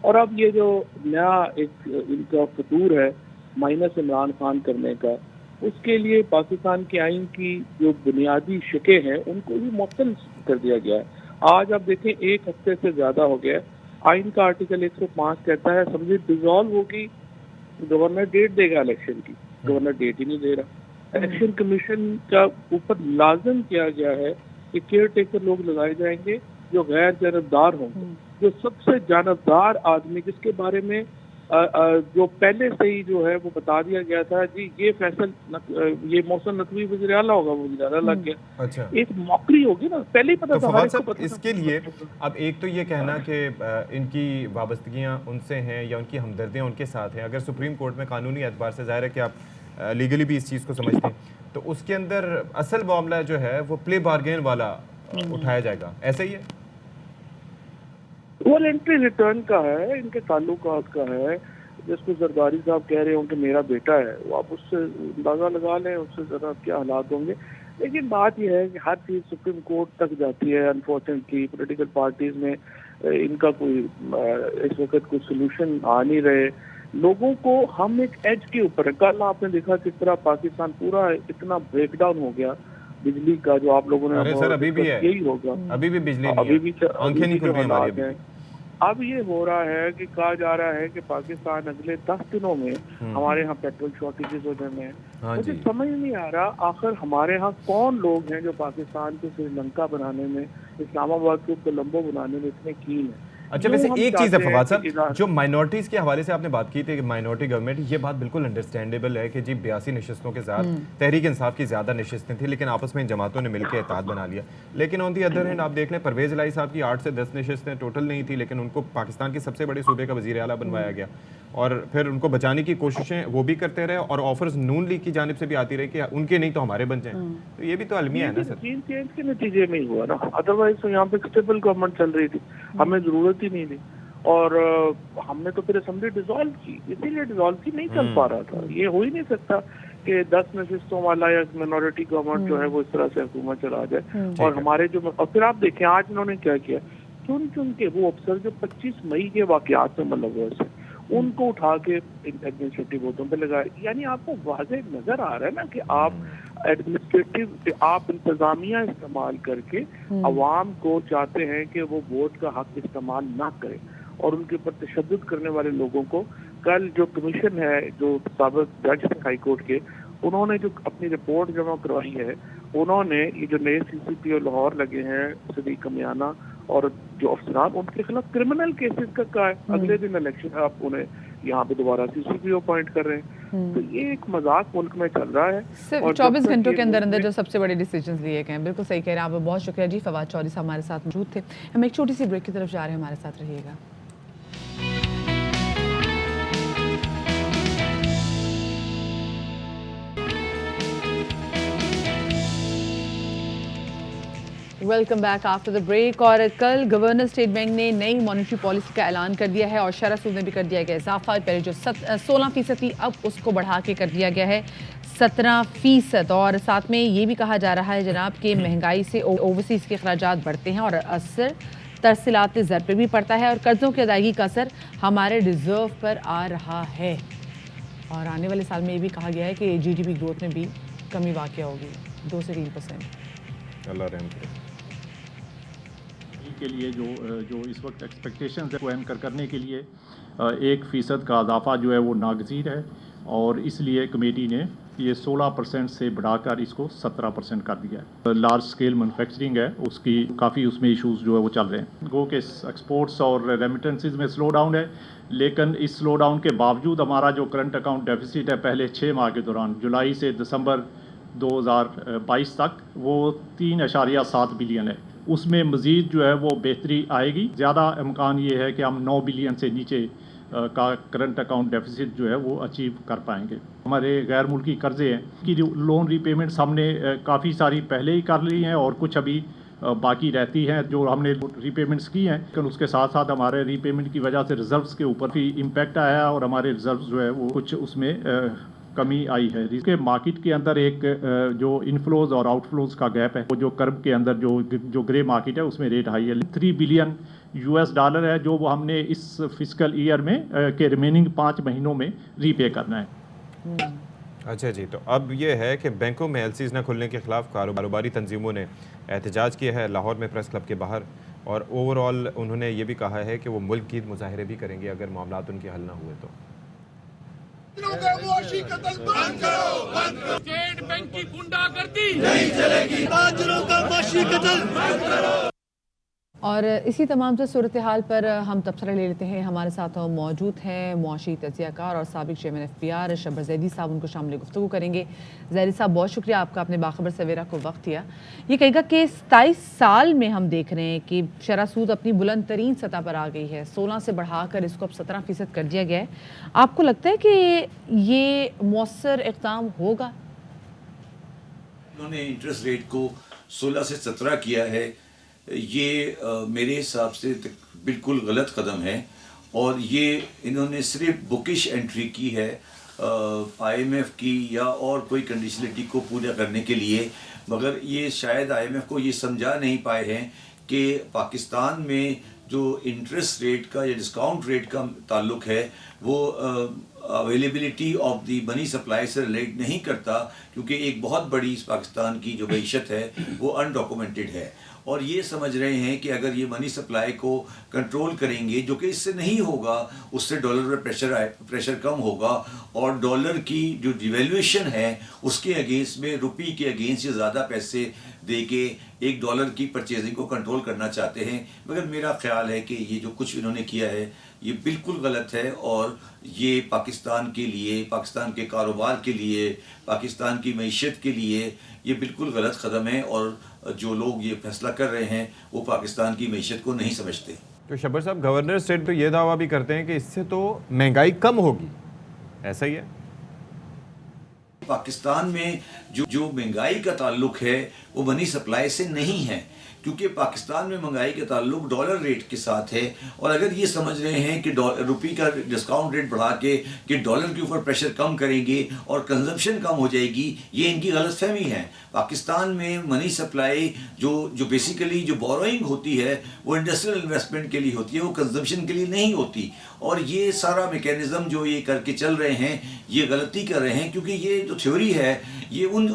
और अब ये जो नया एक इनका फतूर है माइनस इमरान खान करने का, उसके लिए पाकिस्तान के आइन की जो बुनियादी शिकें हैं उनको भी मुअत्तल कर दिया गया है। आज आप देखें 1 हफ्ते से ज़्यादा हो गया है। आइन का आर्टिकल 105 कहता है असेंबली डिसॉल्व होगी, गवर्नर डेट देगा इलेक्शन की, गवर्नर डेट ही नहीं दे रहा। इलेक्शन कमीशन का ऊपर लाजम किया गया है कि केयर टेकर लोग लगाए जाएंगे जो गैर जानबदार होंगे। जो सबसे जानबदार आदमी जिसके बारे में जो पहले से ही जो है वो बता दिया गया था, जी ये फैसल ये मोहसिन नकवी वज़ीर आला होगा, वो वज़ीर आला लग गया। अच्छा, एक मौकरी होगी ना, पहले ही पता तो था। फवाद साहब, इसके लिए अब एक तो ये कहना कि इनकी वाबस्तगियाँ उनसे हैं या उनकी हमदर्दियाँ उनके साथ हैं, अगर सुप्रीम कोर्ट में कानूनी एतबार से ज़ाहिर है कि आप लीगली भी इस चीज़ को समझते हैं, तो उसके अंदर असल मामला जो है वो प्ले बार्गेन वाला उठाया जाएगा, ऐसा ही है? वॉलंटरी रिटर्न का है, इनके ताल्लुकात का है। जिसको जरदारी साहब कह रहे हो कि मेरा बेटा है, वो आप उससे अंदाजा लगा लें उससे ज़रा क्या हालात होंगे। लेकिन बात यह है कि हर चीज़ सुप्रीम कोर्ट तक जाती है। अनफॉर्चुनेटली पॉलिटिकल पार्टीज में इनका कोई इस वक्त कोई सोल्यूशन आ नहीं रहे। लोगों को हम एक एज के ऊपर है। कल आपने देखा किस तरह पाकिस्तान पूरा इतना ब्रेकडाउन हो गया बिजली का, जो आप लोगों ने अरे सर अभी भी है, यही होगा, अभी भी बिजली नहीं अभी है, भी आंखें नहीं खुल रही हमारी अभी भी। अब ये हो रहा है कि कहा जा रहा है कि पाकिस्तान अगले 10 दिनों में हमारे यहाँ पेट्रोल शॉर्टेजेस हो जाने हैं। मुझे समझ नहीं आ रहा आखिर हमारे यहाँ कौन लोग हैं जो पाकिस्तान को श्रीलंका बनाने में, इस्लामाबाद को कोलंबो बनाने में इतने कीन है। अच्छा, जो वैसे हम एक चीज़ है चाहते हैं फवाद कि साहब, जो माइनॉरिटीज़ के हवाले से आपने बात की थी कि माइनॉरिटी गवर्नमेंट, ये बात बिल्कुल अंडरस्टैंडेबल है कि जी 82 नशस्तों के साथ तहरीक इंसाफ की ज़्यादा नशस्तें थी, लेकिन आपस में इन जमातों ने मिलकर इत्तेहाद बना लिया। लेकिन ऑन दी अदर हैंड आप देख लें, परवेज़ इलाही साहब की 8 से 10 नशस्तें टोटल नहीं थी, लेकिन उनको पाकिस्तान के सबसे बड़े सूबे का वज़ीर आला बनवाया गया, और फिर उनको बचाने की कोशिशें वो भी करते रहे, और ऑफर्स नून लीग की जानिब से भी आती रही कि उनके नहीं तो हमारे बन जाएं। तो ये भी तो अलमिया है ना सर। चीन चेंज के नतीजे में ही हुआ ना, अदरवाइज तो यहाँ पे स्टेबल गवर्नमेंट चल रही थी, हमें जरूरत ही नहीं थी। और हमने तो फिर असेंबली डिसॉल्व की, इसीलिए डिसॉल्व की नहीं चल पा रहा था। ये हो ही नहीं सकता कि 10 नशिस्तों वाला या मिनॉरिटी गवर्नमेंट जो है वो इस तरह से हुकूमत चला जाए। और हमारे जो, और फिर आप देखें आज इन्होंने क्या किया, चुन चुन के वो अफसर जो 25 मई के वाकयात में मुलव्वस है उनको उठा के एडमिनिस्ट्रेटिव वोटों पे लगाए। यानी आपको वाज़ेह नजर आ रहा है ना कि आप एडमिनिस्ट्रेटिव, आप इंतजामिया इस्तेमाल करके अवाम को चाहते हैं कि वो वोट का हक इस्तेमाल ना करें, और उनके ऊपर तशद्दुद करने वाले लोगों को। कल जो कमीशन है, जो साबिक जज थे हाई कोर्ट के, उन्होंने जो अपनी रिपोर्ट जमा करवाई है, उन्होंने ये जो नए CCP और लाहौर लगे हैं, सदीक कमियाना और जो अफसरान, उनके खिलाफ क्रिमिनल केसेस का कहा है। अगले दिन इलेक्शन है, आप उन्हें यहाँ पे दोबारा CCP अपॉइंट कर रहे हैं। तो ये एक मजाक मुल्क में चल रहा है। सिर्फ 24 घंटों के अंदर अंदर जो सबसे बड़े डिसीजंस लिए गए हैं। बिल्कुल सही कह रहे हैं आप, बहुत शुक्रिया जी। फवाद चौधरी साहब हमारे साथ मौजूद थे। हम एक छोटी सी ब्रेक की तरफ जा रहे हैं, हमारे साथ रहिएगा। Welcome back after the break. और कल गवर्नर स्टेट बैंक ने नई मॉनेटरी पॉलिसी का ऐलान कर दिया है, और शरह सूद में भी कर दिया गया इजाफा। पहले जो 16% थी, अब उसको बढ़ा के कर दिया गया है 17%। और साथ में ये भी कहा जा रहा है जनाब कि महंगाई से ओवरसीज़ के अखराजात बढ़ते हैं, और असर तरसीलात ज़र पर भी पड़ता है, और कर्ज़ों की अदायगी का असर हमारे रिजर्व पर आ रहा है। और आने वाले साल में ये भी कहा गया है कि GDP ग्रोथ में भी कमी वाक़या होगी 2 से 3%। अल्लाह रहम करे। के लिए जो इस वक्त एक्सपेक्टेशंस है वो एंकर करने के लिए 1% का इजाफा जो है वो नागज़ीर है, और इसलिए कमेटी ने ये 16% से बढ़ाकर इसको 17% कर दिया है। लार्ज स्केल मैन्युफैक्चरिंग है, उसकी काफ़ी उसमें इश्यूज जो है वो चल रहे हैं। गो के एक्सपोर्ट्स और रेमिटेंसेस में स्लो डाउन है, लेकिन इस स्लो डाउन के बावजूद हमारा जो करंट अकाउंट डेफिसिट है पहले 6 माह के दौरान, जुलाई से दिसंबर 2022 तक, वो 3.7 बिलियन है। उसमें मज़ीद जो है वो बेहतरी आएगी। ज़्यादा इम्कान ये है कि हम 9 बिलियन से नीचे का करंट अकाउंट डेफिसिट जो है वो अचीव कर पाएंगे। हमारे गैर मुल्की कर्ज़े हैं कि जो लोन रीपेमेंट्स हमने काफ़ी सारी पहले ही कर ली हैं, और कुछ अभी बाकी रहती हैं जो हमने रीपेमेंट्स की हैं। लेकिन उसके साथ साथ हमारे रीपेमेंट की वजह से रिजर्व्स के ऊपर भी इम्पैक्ट आया, और हमारे रिजर्व्स जो है वो कुछ उसमें कमी आई है। इसके मार्केट के अंदर एक जो इनफ्लोज और आउटफ्लोज का गैप है, वो जो कर्व के अंदर जो ग्रे मार्केट है उसमें रेट हाई है। $3 बिलियन है जो वो हमने इस फिस्कल ईयर में के रिमेनिंग 5 महीनों में रीपे करना है। अच्छा जी, तो अब ये है कि बैंकों में LCs न खुलने के खिलाफ कारोबारी तंजीमों ने एहतजाज किया है लाहौर में प्रेस क्लब के बाहर, और ओवरऑल उन्होंने ये भी कहा है कि वो मुल्क की मुजाहरे भी करेंगे अगर मामलात उनके हल ना हुए तो। स्टेट बैंक की गुंडागर्दी नहीं चलेगी, ताजरों का माशी कत्ल बंद करो। और इसी तमाम से सूरत हाल पर हम तबसरा ले लेते हैं। हमारे साथ मौजूद हैं मुआशी तजियाकार और साबिक चेयरमैन FPR शब्बर ज़ैदी साहब, उनको शामिल गुफ्तगू करेंगे। ज़ैदी साहब, बहुत शुक्रिया आपका, अपने बाखबर सवेरा को वक्त दिया। ये कहेगा कि 27 साल में हम देख रहे हैं कि शरह सूद अपनी बुलंद तरीन सतह पर आ गई है, 16 से बढ़ाकर इसको अब 17% कर दिया गया है। आपको लगता है कि ये मौसर इक़दाम होगा? उन्होंने इंटरेस्ट रेट को 16 से 17 किया है, ये मेरे हिसाब से बिल्कुल गलत कदम है, और ये इन्होंने सिर्फ बुकिश एंट्री की है IMF की या और कोई कंडीशनलिटी को पूरा करने के लिए, मगर ये शायद IMF को ये समझा नहीं पाए हैं कि पाकिस्तान में जो इंटरेस्ट रेट का या डिस्काउंट रेट का ताल्लुक है वो availability of the money supply से रिलेट नहीं करता, क्योंकि एक बहुत बड़ी पाकिस्तान की जो मईशत है वो अनडॉक्यूमेंटेड है, और ये समझ रहे हैं कि अगर ये मनी सप्लाई को कंट्रोल करेंगे, जो कि इससे नहीं होगा, उससे डॉलर पर प्रेशर कम होगा, और डॉलर की जो डिवेल्यूएशन है उसके अगेंस्ट में रुपये के अगेंस्ट ये ज़्यादा पैसे दे के $1 की परचेजिंग को कंट्रोल करना चाहते हैं। मगर मेरा ख्याल है कि ये जो कुछ इन्होंने किया है ये बिल्कुल गलत है और ये पाकिस्तान के लिए, पाकिस्तान के कारोबार के लिए, पाकिस्तान की मईशत के लिए ये बिल्कुल गलत कदम है और जो लोग ये फैसला कर रहे हैं वो पाकिस्तान की मईशत को नहीं समझते। तो शब्बर साहब, गवर्नर स्टेट तो ये दावा भी करते हैं कि इससे तो महंगाई कम होगी, ऐसा ही है? पाकिस्तान में जो महंगाई का ताल्लुक है वो मनी सप्लाई से नहीं है, क्योंकि पाकिस्तान में महंगाई का ताल्लुक डॉलर रेट के साथ है। और अगर ये समझ रहे हैं कि रुपये का डिस्काउंट रेट बढ़ा के कि डॉलर के ऊपर प्रेशर कम करेंगे और कंजम्पशन कम हो जाएगी, ये इनकी गलतफहमी है। पाकिस्तान में मनी सप्लाई जो बेसिकली जो बोरोइंग होती है वो इंडस्ट्रियल इन्वेस्टमेंट के लिए होती है, वो कंजम्पशन के लिए नहीं होती। और ये सारा मैकेनिज्म जो ये करके चल रहे हैं ये गलती कर रहे हैं, क्योंकि ये जो थ्योरी है ये उन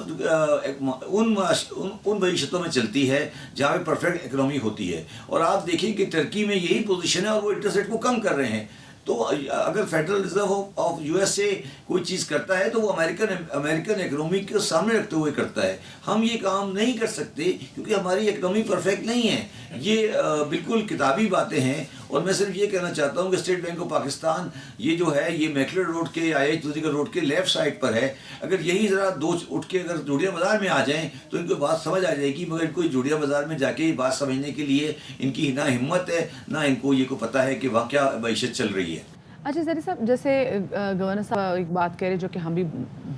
मईशतों में चलती है जहाँ पे परफेक्ट इकोनॉमी होती है। और आप देखिए कि टर्की में यही पोजीशन है और वो इंटरेस्ट रेट को कम कर रहे हैं। तो अगर फेडरल रिजर्व ऑफ यूएसए कोई चीज़ करता है तो वो अमेरिकन इकोनॉमी के सामने रखते हुए करता है। हम ये काम नहीं कर सकते क्योंकि हमारी इकोनॉमी परफेक्ट नहीं है। ये बिल्कुल किताबी बातें हैं। और मैं सिर्फ ये कहना चाहता हूँ कि स्टेट बैंक ऑफ पाकिस्तान ये जो है ये मैकलर रोड के IH जुल्फिकार रोड के लेफ्ट साइड पर है। अगर यही ज़रा दो उठ के अगर जोड़िया बाज़ार में आ जाएं तो इनको बात समझ आ जाएगी, मगर इनको जोड़िया बाज़ार में जाके ये बात समझने के लिए इनकी ना हिम्मत है ना इनको ये को पता है कि वहाँ क्या मईशत चल रही है। अच्छा ज़री साहब, जैसे गवर्नर साहब एक बात कह रहे जो कि हम भी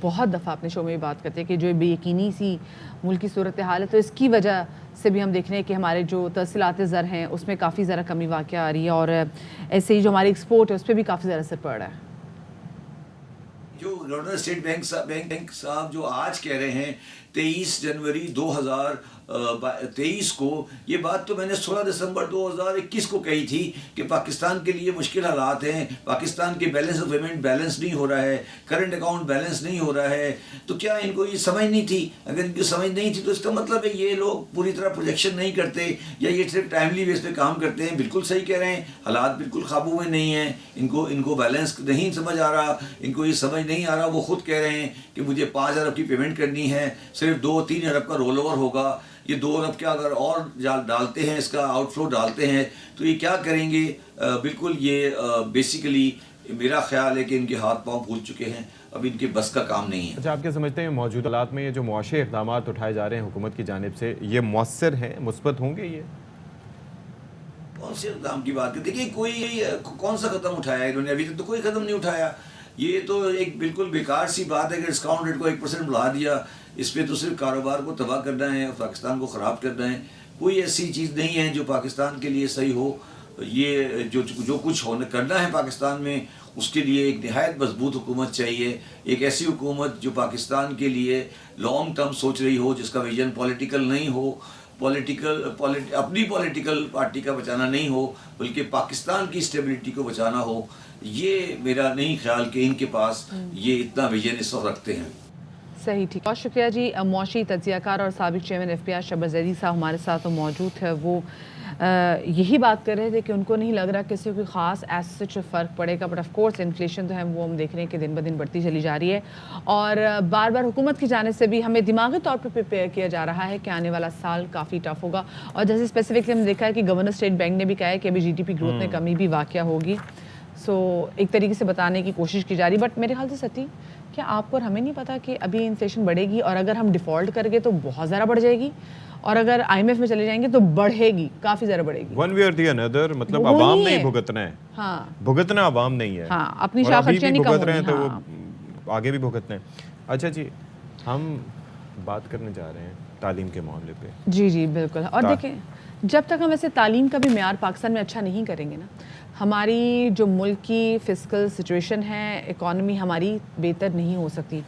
बहुत दफ़ा अपने शो में भी बात करते हैं कि जो बेयकीनी सी मुल्क की सूरत हाल है, तो इसकी वजह से भी हम देख रहे हैं कि हमारे जो तहसीलात ज़र हैं उसमें काफ़ी ज़्यादा कमी वाक़या आ रही है और ऐसे ही जो हमारी एक्सपोर्ट है उस पर भी काफ़ी ज़्यादा असर पड़ रहा है। जो गवर्नर स्टेट बैंक साहब जो आज कह रहे हैं 23 जनवरी 2023 को, ये बात तो मैंने 16 दिसंबर 2021 को कही थी कि पाकिस्तान के लिए मुश्किल हालात हैं, पाकिस्तान के बैलेंस ऑफ पेमेंट बैलेंस नहीं हो रहा है, करंट अकाउंट बैलेंस नहीं हो रहा है। तो क्या इनको ये समझ नहीं थी? अगर इनको समझ नहीं थी तो इसका मतलब है ये लोग पूरी तरह प्रोजेक्शन नहीं करते या ये सिर्फ टाइमली बेस पे काम करते हैं। बिल्कुल सही कह रहे हैं, हालात बिल्कुल काबू में नहीं है, इनको बैलेंस नहीं समझ आ रहा, इनको ये समझ नहीं आ रहा। वो खुद कह रहे हैं कि मुझे 5 अरब की पेमेंट करनी है, सिर्फ 2-3 अरब का रोल ओवर होगा। ये 2 अरब के अगर और डालते हैं, इसका आउटफ्लो डालते हैं तो ये क्या करेंगे? बिल्कुल ये बेसिकली मेरा ख्याल है कि इनके हाथ पांव फूल चुके हैं, अब इनके बस का काम नहीं है। अच्छा, आप क्या समझते हैं मौजूदा हालात में ये जो मुआशी इक़दाम उठाए जा रहे हैं हुकूमत की जानिब से, ये मौसर हैं, मुस्बत होंगे? ये कौन से इक़दाम की बात करते? देखिए कोई कौन सा कदम उठाया इन्होंने? अभी तक तो कोई कदम नहीं उठाया। ये तो एक बिल्कुल बेकार सी बात है कि डिस्काउंट रेट को 1% बढ़ा दिया, इस पर तो सिर्फ कारोबार को तबाह करना है और पाकिस्तान को ख़राब करना है। कोई ऐसी चीज़ नहीं है जो पाकिस्तान के लिए सही हो। ये जो कुछ करना है पाकिस्तान में उसके लिए एक नहायत मजबूत हुकूमत चाहिए, एक ऐसी हुकूमत जो पाकिस्तान के लिए लॉन्ग टर्म सोच रही हो, जिसका विजन पॉलिटिकल नहीं हो, अपनी पॉलिटिकल पार्टी का बचाना नहीं हो, बल्कि पाकिस्तान की स्टेबिलिटी को बचाना हो। ये मेरा नहीं ख्याल कि इनके पास ये इतना विजन इस वक्त रखते हैं। सही, ठीक, बहुत शुक्रिया जी। मौशी तज्जियाकार और साबिक चेयरमैन FBI शब्बर ज़ैदी साहब हमारे साथ तो मौजूद है। वो यही बात कर रहे थे कि उनको नहीं लग रहा किसी कोई ख़ास ऐसा कुछ फ़र्क पड़ेगा, बट ऑफ कोर्स इन्फ्लेशन तो है वो हम देख रहे हैं कि दिन ब दिन बढ़ती चली जा रही है और बार बार हुकूमत की जाने से भी हमें दिमागी तौर पर प्रिपेयर किया जा रहा है कि आने वाला साल काफ़ी टफ होगा। और जैसे स्पेसिफिकली हमने देखा है कि गवर्नर स्टेट बैंक ने भी कहा है कि अभी GDP ग्रोथ में कमी भी वाक़या होगी। सो एक तरीके से बताने की कोशिश की जा रही, बट मेरे ख्याल से सती क्या आपको और हमें नहीं पता कि अभी इन्फ्लेशन बढ़ेगी और अगर हम डिफ़ॉल्ट करेंगे तो बहुत ज़्यादा बढ़ जाएगी और अगर IMF में चले जाएंगे तो बढ़ेगी, काफ़ी ज़्यादा बढ़ेगी। वन वे और दी अनदर, मतलब अवाम नहीं भुगतना है। हाँ, भुगतना अवाम नहीं है। हाँ, अपनी शाख खर्चियाँ नहीं भुगत रहे हैं तो वो आगे भी भुगतना है। अच्छा जी, हम बात करने जा रहे हैं तालीम के मामले पे। जी जी बिल्कुल। और देखें, जब तक हम ऐसे तालीम का भी मेयार पाकिस्तान में अच्छा नहीं करेंगे ना, हमारी जो मुल्क की फिस्कल सिचुएशन है, इकॉनमी हमारी बेहतर नहीं हो सकती।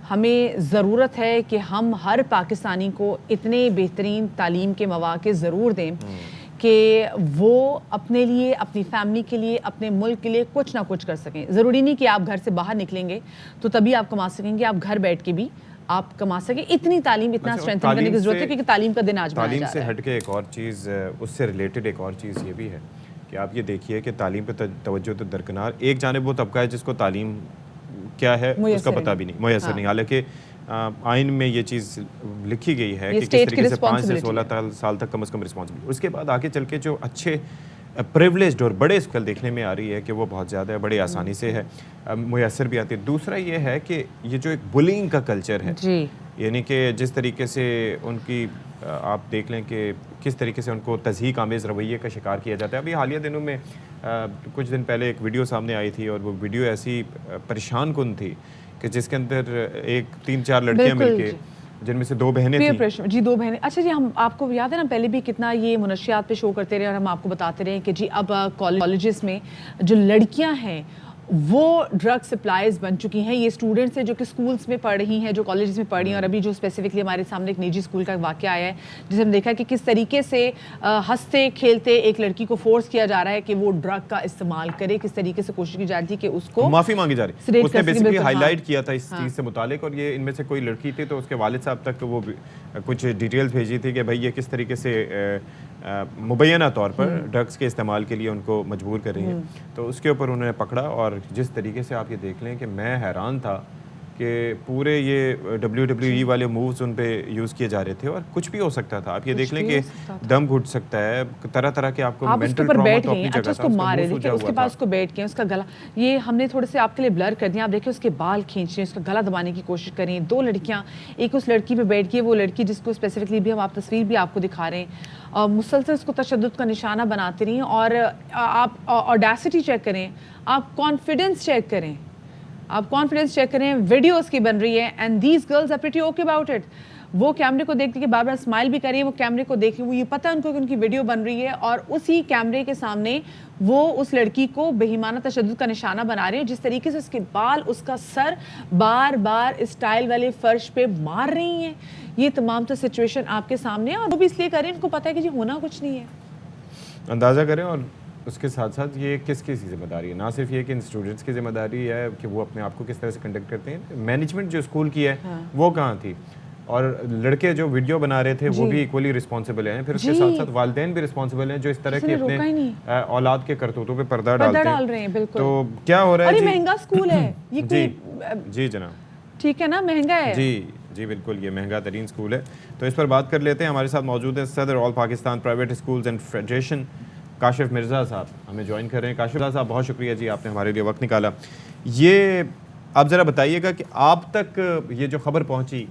हमें ज़रूरत है कि हम हर पाकिस्तानी को इतने बेहतरीन तालीम के मौक़े ज़रूर दें कि वो अपने लिए, अपनी फैमिली के लिए, अपने मुल्क के लिए कुछ ना कुछ कर सकें। ज़रूरी नहीं कि आप घर से बाहर निकलेंगे तो तभी आप कमा सकेंगे, आप घर बैठ के भी आप कमा सके। इतनी तालीम, इतना स्ट्रेंथन करने की ज़रूरत है क्योंकि तालीम का दिन आज मनाया जा रहा है। तालीम से हट के एक और चीज़, उससे रिलेटेड एक और चीज़ ये भी है कि आप ये देखिए कि तालीम पे तवज्जो तो दरकिनार, एक जानिब वो तबका है जिसको तालीम क्या है उसका पता भी नहीं, मुयसर नहीं। हालांकि आइन में ये चीज़ लिखी गई है कि किस तरीके से 5 से 16 साल तक कम से कम रिस्पॉन्सिबिलिटी। उसके बाद आगे चल के जो अच्छे प्रिविलेज्ड और बड़े स्कूल देखने में आ रही है कि वो बहुत ज़्यादा है, बड़ी आसानी से है, मुयसर भी आती है। दूसरा ये है कि ये जो एक बुलिंग का कल्चर है, यानी कि जिस तरीके से उनकी आप देख लें कि किस तरीके से उनको तज़हीक आमेज़ रवैये का शिकार किया जाता है। अभी हालिया दिनों में कुछ दिन पहले एक वीडियो सामने आई थी और वो वीडियो ऐसी परेशान कुन थी कि जिसके अंदर 3-4 लड़कियां मिलके, जिनमें से 2 बहनें थीं। जी 2 बहनें। अच्छा जी, हम आपको याद है ना पहले भी कितना ये मुनशियात पे शो करते रहे और हम आपको बताते रहे कि जी अब कॉलेजेस में जो लड़कियां हैं वो ड्रग सप्लाइज बन चुकी हैं। ये स्टूडेंट्स हैं जो कि स्कूल्स में पढ़ रही हैं, जो कॉलेजेस में पढ़ रही हैं। और अभी जो स्पेसिफिकली हमारे सामने एक निजी स्कूल का वाक़या आया है जिसे हम देखा कि किस तरीके से हंसते खेलते एक लड़की को फोर्स किया जा रहा है कि वो ड्रग का इस्तेमाल करे, किस तरीके से कोशिश की जा रही थी कि उसको माफ़ी मांगी जा रही है। उसने बेसिकली हाईलाइट किया था इस चीज़ से मुतालिक, और ये इनमें से कोई लड़की थी तो उसके वालिद साहब तक वो कुछ डिटेल्स भेजी थी कि भाई ये किस तरीके से मुबैना तौर पर ड्रग्स के इस्तेमाल के लिए उनको मजबूर कर रही हैं। तो उसके ऊपर उन्होंने पकड़ा और जिस तरीके से आप ये देख लें कि मैं हैरान था कि पूरे ये WWE वाले मूव्स उन पे यूज़ किए जा रहे थे और कुछ भी हो सकता था। आप ये देख लें कि दम घुट सकता है, तरह तरह के आपको मेंटल ट्रॉमा तो अपनी जगह था। उसको मारे, देखिए उसके पास उसको बैठ के उसका गला, ये हमने थोड़े से आपके लिए ब्लर कर दिया। आप देखिए उसके बाल खींच रहे हैं, उसका गला दबाने की कोशिश कर रही हैं। 2 लड़कियां, एक उस लड़की पे बैठ के, वो लड़की जिसको स्पेसिफिकली भी हम आप तस्वीर भी आपको दिखा रहे हैं, मुसलसल उसको तशद्दुद का निशाना बनाती रही। और आप ऑडेसिटी चेक करें, आप कॉन्फिडेंस चेक करें, वीडियोस की बन रही है and these girls are pretty okay about it. वो कैमरे को देखते कि बार बार स्माइल भी कर रही है, वो कैमरे को देख रही, वो ये पता है उनको कि उनकी वीडियो बन रही है और उसी कैमरे के सामने वो उस लड़की को बेईमाना तशद्दुद का निशाना बना रही है। जिस तरीके से उसके बाल, उसका सर बार बार स्टाइल वाले फर्श पे मार रही हैं, ये तमाम तो सिचुएशन आपके सामने है और वो भी इसलिए कर रही है, उनको पता है कि जी होना कुछ नहीं है। अंदाज़ा करें। और उसके साथ साथ ये किसकी जिम्मेदारी है? ना सिर्फ ये कि इन स्टूडेंट्स की जिम्मेदारी है कि वो अपने आप को किस तरह से कंडक्ट करते हैं, मैनेजमेंट जो स्कूल की है वो कहाँ थी, और लड़के जो वीडियो बना रहे थे वो भी इक्वली रिस्पॉन्सिबल हैं। फिर उसके साथ साथ वालिदैन भी रिस्पॉन्सिबल हैं जो इस तरह की अपने औलाद के करतूतों पे पर्दा डाल रहे हैं। बिल्कुल। तो क्या हो रहा है? महंगा स्कूल है ये। जी जनाब, ठीक है ना, महंगा है। जी बिल्कुल, ये महंगा तरीन स्कूल है। तो इस पर बात कर लेते हैं। हमारे साथ मौजूद है सदर all Pakistan private schools and federation Kashif Mirza साहब हमें ज्वाइन कर रहे हैं। काशिफ साहब बहुत शुक्रिया जी, आपने हमारे लिए वक्त निकाला। ये आप ज़रा बताइएगा कि आप तक ये जो खबर पहुंची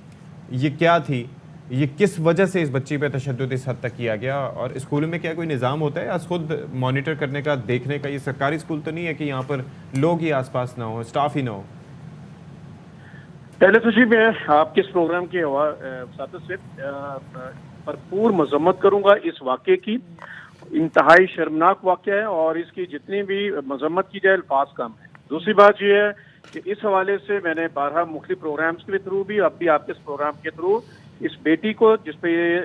ये क्या थी, ये किस वजह से इस बच्ची पे तशद्दुद इस हद तक किया गया, और स्कूल में क्या कोई निज़ाम होता है या खुद मॉनिटर करने का, देखने का? ये सरकारी स्कूल तो नहीं है कि यहाँ पर लोग ही आसपास ना हो, स्टाफ ही ना हो? पहले तो जी मैं आपके इस प्रोग्राम की साथ से भरपूर मजम्मत करूंगा इस वाक़े की। इंतहाई शर्मनाक वाक़या है और इसकी जितनी भी मजम्मत की जाए अल्फाज कम है। दूसरी बात यह है कि इस हवाले से मैंने 12 मुख्तलिफ प्रोग्राम्स के थ्रू भी, अब भी आपके इस प्रोग्राम के थ्रू इस बेटी को जिस पे ये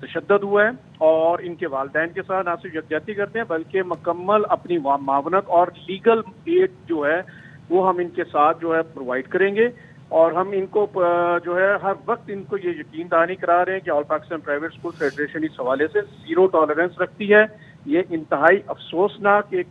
तशद्दुद हुआ है और इनके वालिदैन के साथ ना सिर्फ यकजहती करते हैं बल्कि मुकम्मल अपनी मावनत और लीगल एड जो है वो हम इनके साथ जो है प्रोवाइड करेंगे। और हम इनको जो है हर वक्त इनको ये यकीन दहानी करा रहे हैं कि all Pakistan private school federation इस हवाले से 0 टॉलरेंस रखती है। ये इंतहाई अफसोसनाक एक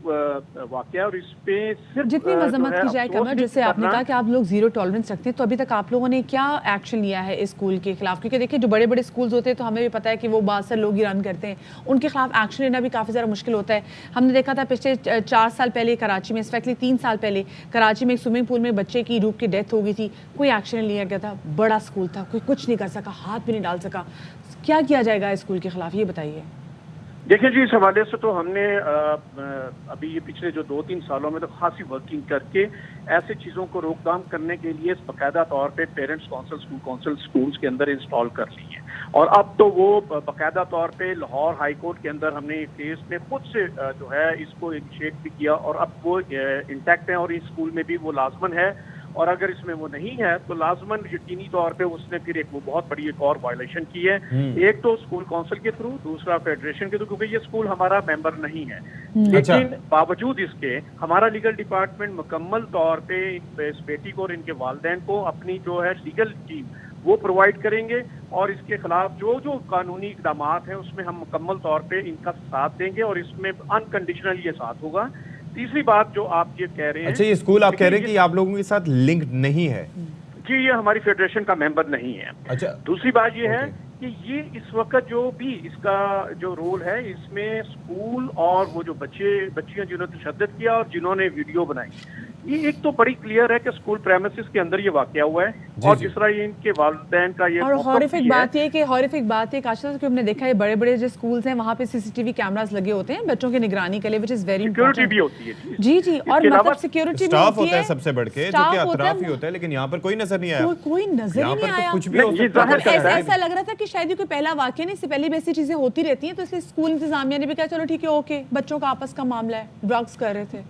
वाकया, और इस पे सिर्फ जितनी मजम्मत की जाए कमर, जैसे आपने कहा कि आप लोग 0 टॉलरेंस रखते हैं, तो अभी तक आप लोगों ने क्या एक्शन लिया है इस स्कूल के खिलाफ? क्योंकि देखिए जो बड़े बड़े स्कूल्स होते हैं तो हमें भी पता है कि वो बादशाह लोग ही रन करते हैं, उनके खिलाफ एक्शन लेना भी काफ़ी ज़्यादा मुश्किल होता है। हमने देखा था पिछले 4 साल पहले कराची में, इनफैक्टली 3 साल पहले कराची में एक स्विमिंग पूल में बच्चे की डूब के डेथ हो गई थी, कोई एक्शन नहीं लिया गया था। बड़ा स्कूल था, कोई कुछ नहीं कर सका, हाथ भी नहीं डाल सका। क्या किया जाएगा इस स्कूल के खिलाफ, ये बताइए। देखिए जी, इस हवाले से तो हमने अभी ये पिछले जो 2-3 सालों में तो खासी वर्किंग करके ऐसे चीज़ों को रोकथाम करने के लिए बाकायदा तौर पे parents council, school council schools के अंदर इंस्टॉल कर ली है। और अब तो वो बाकायदा तौर पे लाहौर हाई कोर्ट के अंदर हमने एक केस में खुद से जो है इसको इनिशिएट भी किया और अब वो इंटैक्ट है और इस स्कूल में भी वो लाजमन है। और अगर इसमें वो नहीं है तो लाजमन यकीनी तौर पे उसने फिर एक वो बहुत बड़ी एक और वायलेशन की है। एक तो स्कूल काउंसिल के थ्रू, दूसरा फेडरेशन के थ्रू, क्योंकि ये स्कूल हमारा मेंबर नहीं है। लेकिन बावजूद इसके हमारा लीगल डिपार्टमेंट मुकम्मल तौर पे इस बेटी को और इनके वालिदैन को अपनी जो है लीगल टीम वो प्रोवाइड करेंगे और इसके खिलाफ जो जो कानूनी इकदाम हैं उसमें हम मुकम्मल तौर पे इनका साथ देंगे और इसमें अनकंडीशनल ये साथ होगा। तीसरी बात जो आप ये कह रहे हैं, अच्छा ये स्कूल आप कह रहे हैं कि आप लोगों के साथ लिंक नहीं है, जी, ये हमारी फेडरेशन का मेंबर नहीं है। अच्छा, दूसरी बात ये है कि ये इस वक्त जो भी इसका जो रोल है, इसमें स्कूल और वो जो बच्चियां जिन्होंने तशद्दुद किया और जिन्होंने वीडियो बनाई, ये एक तो बड़ी क्लियर है कि स्कूल प्रेमिसेस के अंदर ये वाकया हुआ है और जिस तरह ये इनके वालिदैन का ये और हॉरिफिक बात ये कि काशिफ कि हमने देखा है बड़े बड़े जो स्कूल्स हैं वहाँ पे सीसीटीवी कैमरास लगे होते हैं बच्चों की निगरानी के लिए, विच इज वेरी सिक्योरिटी भी होती है। जी और मतलब सिक्योरिटी भी होता है सबसे बढ़ के, जो कि अतराफ ही होता है, लेकिन यहाँ पर कोई नजर नहीं आया, कोई नजर ही नहीं आया। कुछ भी हो सकता है। ऐसा लग रहा था कि शायद ये कोई पहला वाकया नहीं, इससे पहले भी ऐसी चीजें होती रहती हैं, तो इसलिए स्कूल इंतजामिया ने भी कहा चलो ठीक है ओके, बच्चों का आपस का मामला है, ड्रग्स कर रहे थे।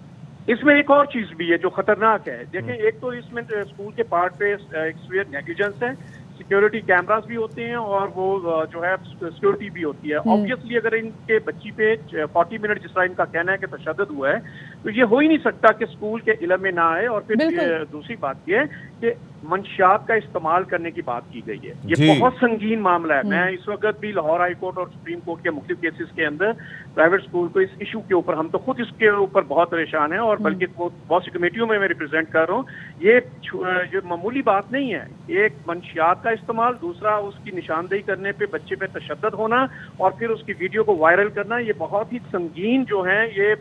इसमें एक और चीज भी है जो खतरनाक है। देखें, एक तो इसमें स्कूल के पार्ट पे एक सीवियर नेग्लिजेंस है, सिक्योरिटी कैमरास भी होते हैं और वो जो है सिक्योरिटी भी होती है। ऑब्वियसली अगर इनके बच्ची पे 40 मिनट जिस तरह इनका कहना है कि तशद्दुद हुआ है, तो ये हो ही नहीं सकता कि स्कूल के इल्म में ना आए। और फिर दूसरी बात ये है कि मंशियात का इस्तेमाल करने की बात की गई है। ये बहुत संगीन मामला है। मैं इस वक्त भी लाहौर हाई कोर्ट और सुप्रीम कोर्ट के मुख्तलिफ केसेस के अंदर प्राइवेट स्कूल को इस इशू के ऊपर, हम तो खुद इसके ऊपर बहुत परेशान हैं और बल्कि बहुत सी कमेटियों में मैं रिप्रेजेंट कर रहा हूँ। ये मामूली बात नहीं है। एक मंशियात का इस्तेमाल, दूसरा उसकी निशानदेही करने पे बच्चे पे तशद्दुद होना और फिर उसकी वीडियो को वायरल करना, ये बहुत ही संगीन जो है ये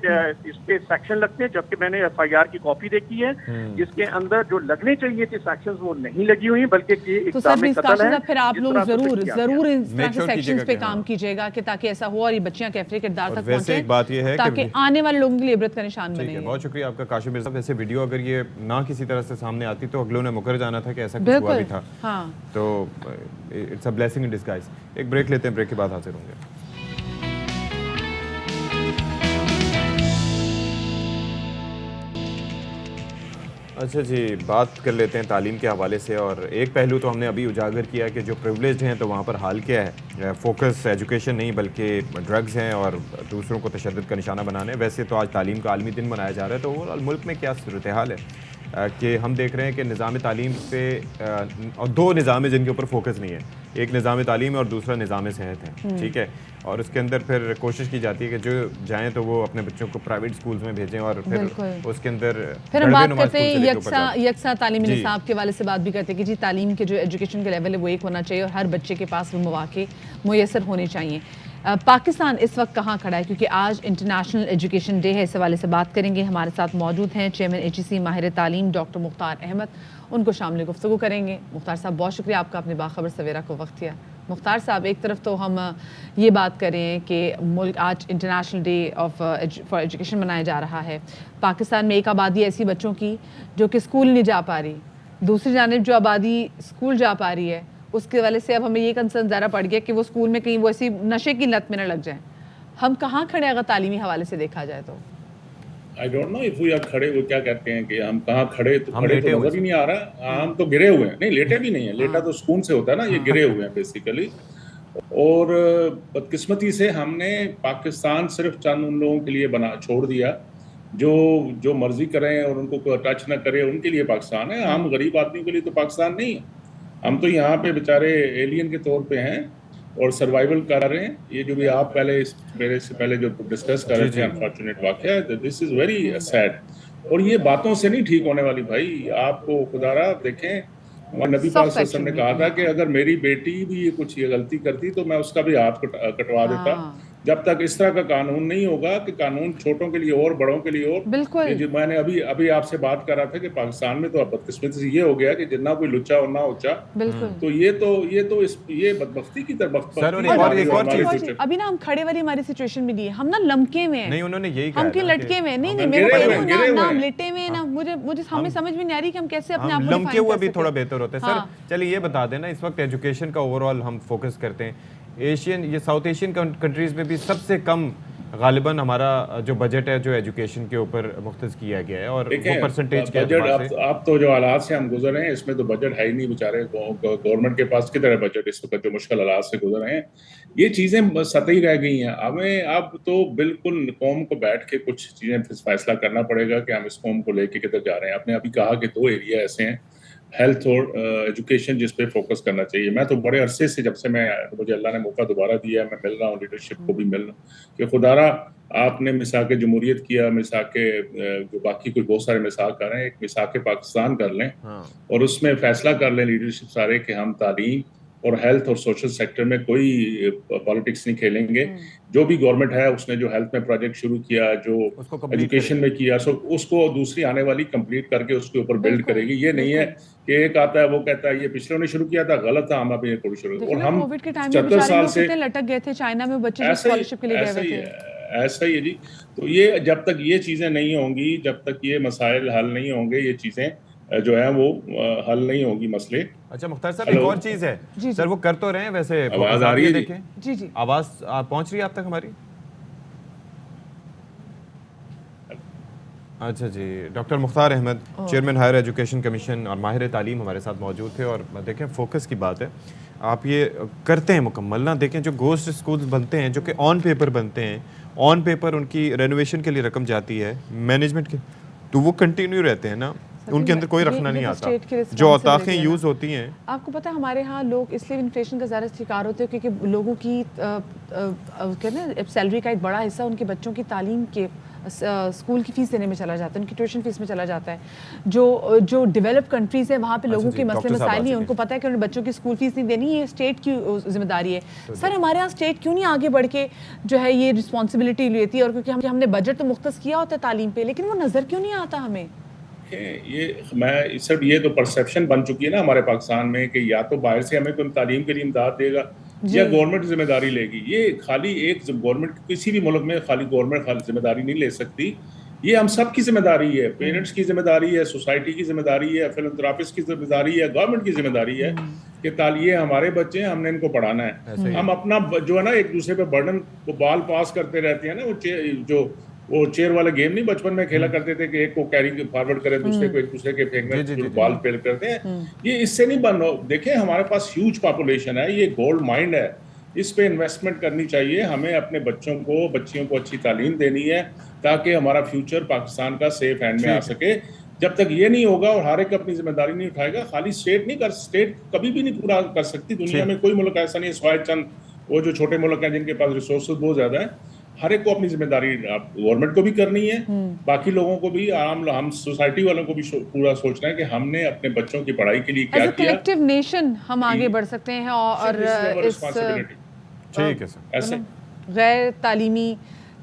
इस पे सेक्शन लगते हैं। जबकि मैंने FIR की कॉपी देखी है जिसके अंदर जो लगने चाहिए थे सेक्शंस वो नहीं लगी हुई, बल्कि तो सर फिर आप लोग जरूर सेक्शंस पे काम कीजिएगा कि ताकि ऐसा हो और ये बच्चियां कैफरे किरदार तक पहुंचे। एक बात ये है ताकि आने वाले लोगों के लिए इबरत का निशान बने। बहुत शुक्रिया आपका काशिफ मिर्जा साहब। ऐसे वीडियो अगर ये ना किसी तरह से सामने आती तो अगलों ने मुकर जाना था कि ऐसा कुछ हुआ भी था। तो it's a blessing in disguise. एक ब्रेक लेते हैं, ब्रेक के बाद हाजिर होंगे। अच्छा जी, बात कर लेते हैं तालीम के हवाले से। और एक पहलू तो हमने अभी उजागर किया कि जो प्रिविलेज्ड हैं तो वहाँ पर हाल क्या है, फोकस एजुकेशन नहीं बल्कि ड्रग्स हैं और दूसरों को तशद्दुद का निशाना बनाने। वैसे तो आज तालीम का आलमी दिन मनाया जा रहा है, तो ओवरऑल मुल्क में क्या सूरत हाल है कि हम देख रहे हैं कि निज़ाम तालीम पे और दो निज़ाम है जिनके ऊपर फोकस नहीं है। एक निज़ाम तालीम है और दूसरा निज़ाम सेहत है, ठीक है। और उसके अंदर फिर कोशिश की जाती है कि जो जाएं तो वो अपने बच्चों को प्राइवेट स्कूल्स में भेजें और फिर उसके अंदर फिर हम बात करते हैं यकसा तालीमी निसाब के वाले से बात भी करते हैं कि जी तालीम के जो एजुकेशन के लेवल है वो एक होना चाहिए और हर बच्चे के पास वो मौके मुयसर होने चाहिए। पाकिस्तान इस वक्त कहाँ खड़ा है, क्योंकि आज इंटरनेशनल एजुकेशन डे है, इस हवाले से बात करेंगे। हमारे साथ मौजूद हैं चेयरमैन HEC माहिर तालीम डॉक्टर मुख्तार अहमद, उनको शामिल गुफ्तगू करेंगे। मुख्तार साहब बहुत शुक्रिया आपका अपने बाखबर सवेरा को वक्त दिया। मुख्तार साहब, एक तरफ तो हम ये बात करें कि मुल्क आज इंटरनेशनल डे फॉर एजुकेशन मनाया जा रहा है, पाकिस्तान में एक आबादी ऐसी बच्चों की जो कि स्कूल नहीं जा पा रही, दूसरी जानिब जो आबादी स्कूल जा पा रही है उसके वाले से अब हमें ये कंसर्न ज़्यादा पड़ गया कि वो स्कूल में कहीं वो ऐसी नशे की लत में न लग जाए। हम कहाँ खड़े अगर तालीमी हवाले से देखा जाए तो? I don't know if we are खड़े, वो क्या कहते हैं कि हम कहाँ खड़े, तो खड़े तो नजर ही नहीं आ रहा। हम तो गिरे हुए हैं। नहीं, लेटे भी नहीं है, लेटा तो सुकून से होता है ना, ये गिरे हुए हैं बेसिकली। और बदकिस्मती से हमने पाकिस्तान सिर्फ चंद उन लोगों के लिए छोड़ दिया जो मर्जी करें और उनको कोई टच ना करे, उनके लिए पाकिस्तान है। हम गरीब आदमी के लिए तो पाकिस्तान नहीं है। हम तो यहाँ पे बेचारे एलियन के तौर पे हैं और सर्वाइवल कर रहे हैं। ये जो भी आप मेरे से पहले जो डिस्कस कर रहे थे अनफॉर्चुनेट वाकया, दिस इज वेरी सैड। और ये बातों से नहीं ठीक होने वाली भाई। आपको खुदारा देखें, नबी पाक सल्लल्लाहु अलैहि वसल्लम ने कहा था कि अगर मेरी बेटी भी ये गलती करती तो मैं उसका भी हाथ कटवा देता। जब तक इस तरह का कानून नहीं होगा कि कानून छोटों के लिए और बड़ों के लिए और, बिल्कुल। जो मैंने अभी आपसे बात कर रहा था कि पाकिस्तान में तो अब बदकिस्मती से ये हो गया कि जितना कोई लुच्चा और ना उच्चा, तो ये बदबख्ती की तरफ। अभी ना हम खड़े वाली हमारी सिचुएशन में नहीं है, हम ना लमके में नहीं, उन्होंने यही कहा, हम के लटके में नहीं मेरे ना लेटे में ना, मुझे हमें समझ में नहीं आ रही कि हम कैसे अपने आप को लमके हुए भी थोड़ा बेहतर होता है। सर चलिए ये बता देना, इस वक्त एजुकेशन का ओवरऑल हम फोकस करते हैं, साउथ एशियन कंट्रीज में भी सबसे कम गालिबन हमारा जो बजट है जो एजुकेशन के ऊपर मुख्तस किया गया है। और वो परसेंटेज के बजट आप तो जो हालात से हम गुजर रहे हैं इसमें तो बजट है ही नहीं बेचारे गवर्नमेंट के पास, किधर है बजट इस वक्त जो मुश्किल हालात से गुजर रहे हैं। ये चीजें सतही रह गई हैं। हमें अब तो बिल्कुल कौम को बैठ के कुछ चीजें फैसला करना पड़ेगा कि हम इस कौम को लेके किधर जा रहे हैं। आपने अभी कहा कि 2 एरिया ऐसे हैं, हेल्थ और एजुकेशन जिस पे फोकस करना चाहिए। मैं तो बड़े अरसे से, जब से मुझे अल्लाह ने मौका दोबारा दिया है, मैं मिल रहा हूँ लीडरशिप को भी मिल रहा हूँ कि खुदारा आपने मिसाक जमहूरियत किया, मिसाक जो बाकी कोई बहुत सारे मिसाक कर रहे हैं, एक मिसाक पाकिस्तान कर लें और उसमें फैसला कर लें लीडरशिप सारे कि हम तालीम और हेल्थ और सोशल सेक्टर में कोई पॉलिटिक्स नहीं खेलेंगे। जो भी गवर्नमेंट है उसने जो हेल्थ में प्रोजेक्ट शुरू किया, जो एजुकेशन में किया, सो उसको दूसरी आने वाली कंप्लीट करके उसके ऊपर बिल्ड करेगी। ये नहीं है कि एक आता है वो कहता है ये पिछले ने शुरू किया था, गलत था, हम अभी ये थोड़ी शुरू। और हम कोविड के टाइम में 70 साल से लटक गए थे चाइना में, बच्चे स्कॉलरशिप के लिए गए हुए थे। ऐसा ही है जी। तो ये जब तक ये चीजें नहीं होंगी, जब तक ये मसाइल हल नहीं होंगे, ये चीजें जो है वो हल नहीं होगी मसले। अच्छा मुख्तार साहब, एक और चीज है सर, वो कर तो रहे हैं वैसे, आवाज आ रही है? देखें जी जी, आवाज पहुंच रही है आप तक हमारी? अच्छा जी, doctor Mukhtar Ahmed, chairman higher education commission और माहिर तालीम हमारे साथ मौजूद थे। और देखें फोकस की बात है, आप ये करते हैं मुकम्मल ना, देखें जो गोस्ट स्कूल्स बनते हैं, जो कि ऑन पेपर बनते हैं, ऑन पेपर उनकी रेनोवेशन के लिए रकम जाती है मैनेजमेंट के, तो वो कंटिन्यू रहते हैं ना, उनके अंदर कोई रखना नहीं आता, जो औताकें यूज होती हैं। आपको पता है हमारे यहाँ लोग इसलिए इन्फ्लेशन का ज़्यादा शिकार होते हैं क्योंकि लोगों की कहते हैं सैलरी का एक बड़ा हिस्सा उनके बच्चों की तालीम के स्कूल की फीस देने में चला जाता है, उनकी ट्यूशन फीस में चला जाता है। जो डेवलप कंट्रीज है वहाँ पे लोगों के मसले मसाइल नहीं है, उनको पता है कि उन्हें बच्चों की स्कूल फीस नहीं देनी, ये स्टेट की जिम्मेदारी है। सर हमारे यहाँ स्टेट क्यों नहीं आगे बढ़ के जो है ये रिस्पॉन्सिबिलिटी लेती है? और क्योंकि हमने बजट तो मुख्तस किया होता है तालीम पे, लेकिन वो नज़र क्यों नहीं आता हमें? ये सिर्फ ये तो परसेप्शन बन चुकी है ना हमारे पाकिस्तान में कि या तो बाहर से हमें कोई तालीम के लिए इमदाद देगा या गवर्नमेंट जिम्मेदारी लेगी। ये खाली एक गवर्नमेंट, किसी भी मुल्क में खाली गवर्नमेंट जिम्मेदारी नहीं ले सकती, ये हम सब की जिम्मेदारी है। पेरेंट्स की जिम्मेदारी है, सोसाइटी की जिम्मेदारी है, फिलैंथ्रोपिस्ट की जिम्मेदारी है, गवर्नमेंट की जिम्मेदारी है कि ये हमारे बच्चे हैं, हमने इनको पढ़ाना है। हम अपना जो है ना एक दूसरे पे बर्डन को बाल पास करते रहते हैं ना, वो चेयर वाला गेम नहीं बचपन में खेला करते थे कि एक को कैरी फॉरवर्ड करे, दूसरे को एक दूसरे के फेंकने बाल फेल करते हैं, ये इससे नहीं बन रहा। देखिए हमारे पास ह्यूज पॉपुलेशन है, ये गोल्ड माइंड है, इस पे इन्वेस्टमेंट करनी चाहिए। हमें अपने बच्चियों को अच्छी तालीम देनी है ताकि हमारा फ्यूचर पाकिस्तान का सेफ हैंड में आ सके। जब तक ये नहीं होगा और हर एक अपनी जिम्मेदारी नहीं उठाएगा, खाली स्टेट कभी भी नहीं पूरा कर सकती। दुनिया में कोई मुल्क ऐसा नहीं है, स्वाय चंद वो जो छोटे मुल्क हैं जिनके पास रिसोर्सेज बहुत ज्यादा है। हर एक को अपनी जिम्मेदारी गवर्नमेंट को भी करनी है, बाकी लोगों को भी, हम सोसाइटी वालों को भी पूरा सोचना है कि हमने अपने बच्चों की पढ़ाई के लिए क्या किया। कलेक्टिव नेशन हम आगे बढ़ सकते हैं और ठीक है सर, ऐसे गैर तालीमी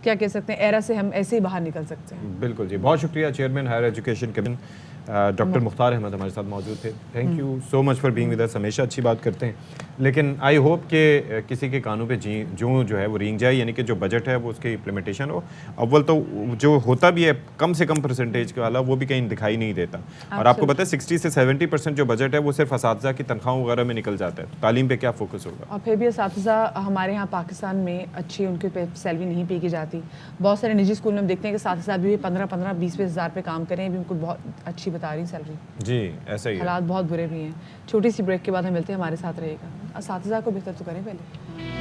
क्या कह सकते हैं एरा से हम ऐसे ही बाहर निकल सकते हैं। बिल्कुल जी, बहुत शुक्रिया chairman higher education commission doctor Mukhtar Ahmad हमारे साथ मौजूद थे। Thank you so much for being with us. हमेशा अच्छी बात करते हैं, लेकिन आई होप कि किसी के कानों पे जो है वो रींग जाए, यानी कि जो बजट है वो उसकी इम्प्लीमेंटेशन हो। अव्वल तो जो होता भी है कम से कम परसेंटेज वाला, वो भी कहीं दिखाई नहीं देता। और आपको पता है 60 से 70% जो बजट है वो सिर्फ असातिज़ा की तनख्वाहों वगैरह में निकल जाता है। तालीम पे क्या फोकस होगा? और फिर भी असातिज़ा हमारे यहाँ पाकिस्तान में अच्छी उनके सैलरी नहीं पे की जाती। बहुत सारे निजी स्कूल में हम देखते हैं कि असातिज़ा भी 15-15, 20-20 हज़ार पे काम करें, भी उनको बहुत अच्छी बता रही सैलरी। जी ऐसा ही है, हालात बहुत बुरे भी हैं। छोटी सी ब्रेक के बाद हम मिलते हैं, हमारे साथ रहेगा। असातिज़ा को बेहतर तो करें पहले।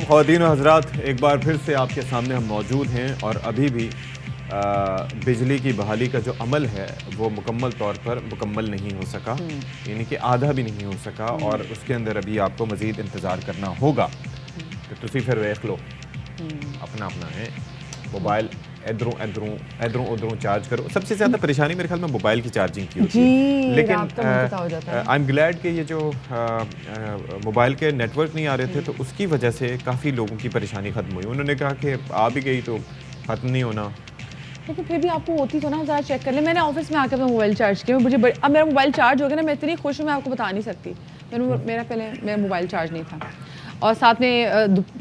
ख़वातीन और हज़रात, एक बार फिर से आपके सामने हम मौजूद हैं और अभी भी बिजली की बहाली का जो अमल है वो मुकम्मल तौर पर मुकम्मल नहीं हो सका, यानी कि आधा भी नहीं हो सका, और उसके अंदर अभी आपको मज़ीद इंतज़ार करना होगा। तो तुसी फिर देख लो, अपना है मोबाइल इधरों उधरों चार्ज करो। सबसे ज़्यादा परेशानी मेरे ख्याल में मोबाइल की चार्जिंग की होती है, लेकिन आई एम ग्लैड कि ये जो मोबाइल के नेटवर्क नहीं आ रहे थे तो उसकी वजह से काफ़ी लोगों की परेशानी ख़त्म हुई। उन्होंने कहा कि आ भी गई तो ख़त्म नहीं होना, लेकिन फिर भी आपको होती तो ना, ज़रा चेक कर ले। मैंने ऑफिस में आकर मोबाइल चार्ज किया, मुझे अब मेरा मोबाइल चार्ज हो गया ना, मैं इतनी खुश हूँ मैं आपको बता नहीं सकती। मेरा मोबाइल चार्ज नहीं था। और साथ में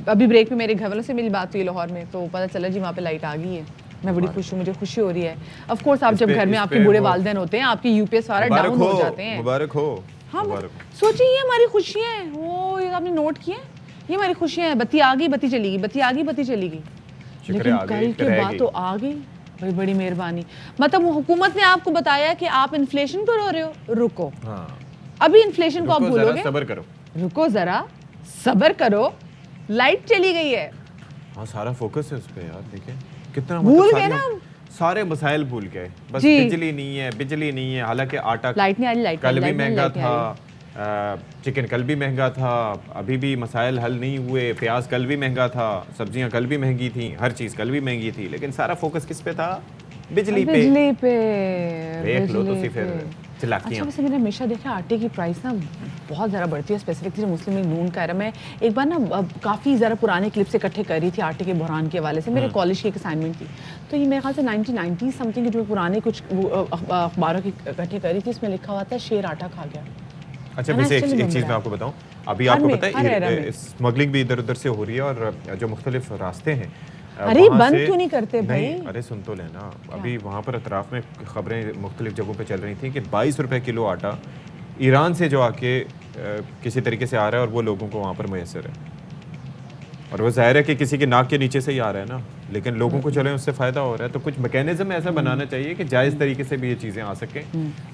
अभी ब्रेक में मेरे घर वालों से मेरी बात हुई लाहौर में, तो पता चला जी वहाँ पे लाइट आ गई है। मैं बड़ी खुश हूँ, मुझे खुशी हो रही है। ऑफ कोर्स आप जब घर में आपके बूढ़े वालिदैन होते हैं, आपके यूपीएस सारा डाउन हो जाते हैं। मुबारक हो। हाँ सोचिए, ये हमारी खुशियाँ हैं, वो ये आपने नोट किए, ये हमारी खुशियाँ हैं। बत्ती आ गई, बत्ती चली गई, बत्ती आ गई, बत्ती चली गई, लेकिन कल के बाद तो आ गई। भाई बड़ी मेहरबानी। मतलब हुकूमत ने आपको बताया कि आप इन्फ्लेशन को रो रहे हो, रुको। हाँ, अभी इन्फ्लेशन को आप भूलोगे, सब्र करो, रुको जरा, सब्र करो। लाइट चली गई है। हाँ, सारा फोकस है उस पे यार। देखिए कितना भूल गए ना, सारे मसाइल भूल गए, बस जी। बिजली नहीं है, बिजली नहीं है। हालांकि आटा लाइट नहीं आ रही, लाइट कल भी लाइट महंगा लाइट नहीं आ था, चिकन कल भी महंगा था, अभी भी मसाइल हल नहीं हुए। प्याज कल भी महंगा था, सब्जियां कल भी महंगी थी, हर चीज़ कल भी महंगी थी, लेकिन सारा फोकस किस पे था? बिजली पे। बिजली पे देख लो तो बिजली फिर पे। चिल्लाकियां। अच्छा, वैसे मैंने हमेशा देखा आटे की प्राइस ना बहुत ज़्यादा बढ़ती है, स्पेसिफिकली मुस्लिम लीग नून का है। मैं एक बार ना काफ़ी ज़रा पुराने क्लिप्स इकट्ठे कर रही थी आटे के बहरान के हवाले से, मेरे कॉलेज की एक असाइनमेंट थी। तो ये मेरे ख्याल से 1990 समथिंग के जो पुराने कुछ अखबारों की इकट्ठे कर रही थी, इसमें लिखा हुआ था शेर आटा खा गया। अच्छा, वैसे एक चीज़ मैं आपको बताऊं, अभी आपको पता है स्मगलिंग भी इधर उधर से हो रही है, और जो मुख्तलिफ रास्ते हैं, अरे बंद क्यों नहीं करते भाई? अरे सुन तो लेना, अभी वहाँ पर अतराफ में खबरें मुख्तलिफ जगहों पे चल रही थी कि 22 रुपए किलो आटा ईरान से जो आके किसी तरीके से आ रहा है, और वो लोगों को वहाँ पर मैसर है। और वो जाहिर है कि किसी के नाक के नीचे से ही आ रहा है ना, लेकिन लोगों को चले उससे फ़ायदा हो रहा है। तो कुछ मैकेनिज्म ऐसा बनाना चाहिए कि जायज़ तरीके से भी ये चीज़ें आ सकें,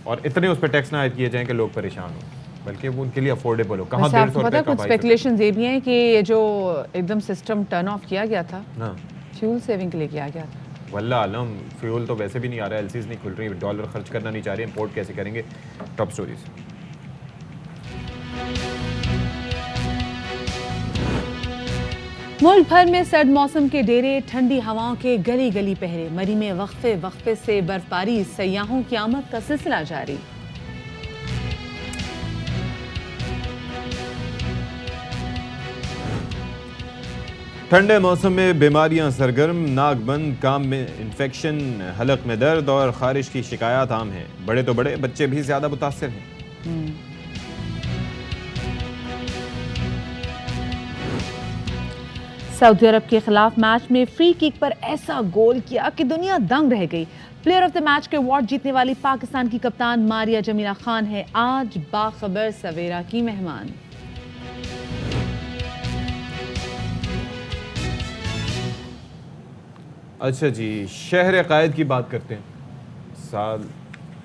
और इतने उस पर टैक्स ना आयद किए जाएँ कि लोग परेशान हों, बल्कि वो उनके लिए अफोर्डेबल हो। कहाँ 150 रुपये का? कुछ स्पेकुलेशन ये भी हैं कि ये जो एकदम सिस्टम टर्न ऑफ किया गया था ना, फ्यूल सेविंग के लिए किया गया था। वल्लाह आलम, फ्यूल तो वैसे भी नहीं आ रहा है, एलसीज नहीं खुल रही, डॉलर खर्च करना नहीं चाह रहे, इंपोर्ट कैसे करेंगे? Top stories. मुल्क भर में सर्द मौसम के डेरे, ठंडी हवाओं के गली गली पहरे, मरी में वक्फे वक्फे से बर्फबारी, सयाहों की आमद का सिलसिला जारी। ठंडे मौसम में बीमारियां सरगर्म, नाक बंद, काम में इन्फेक्शन, हलक में दर्द और खारिश की शिकायत आम हैं। बड़े तो बड़े, बच्चे भी ज्यादा मुतासिर हैं। सऊदी अरब के खिलाफ मैच में फ्री किक पर ऐसा गोल किया कि दुनिया दंग रह गई। प्लेयर ऑफ द मैच के अवार्ड जीतने वाली पाकिस्तान की कप्तान मारिया जमीला खान है आज बाखबर सवेरा की मेहमान। अच्छा जी, शहर कायद की बात करते हैं। साल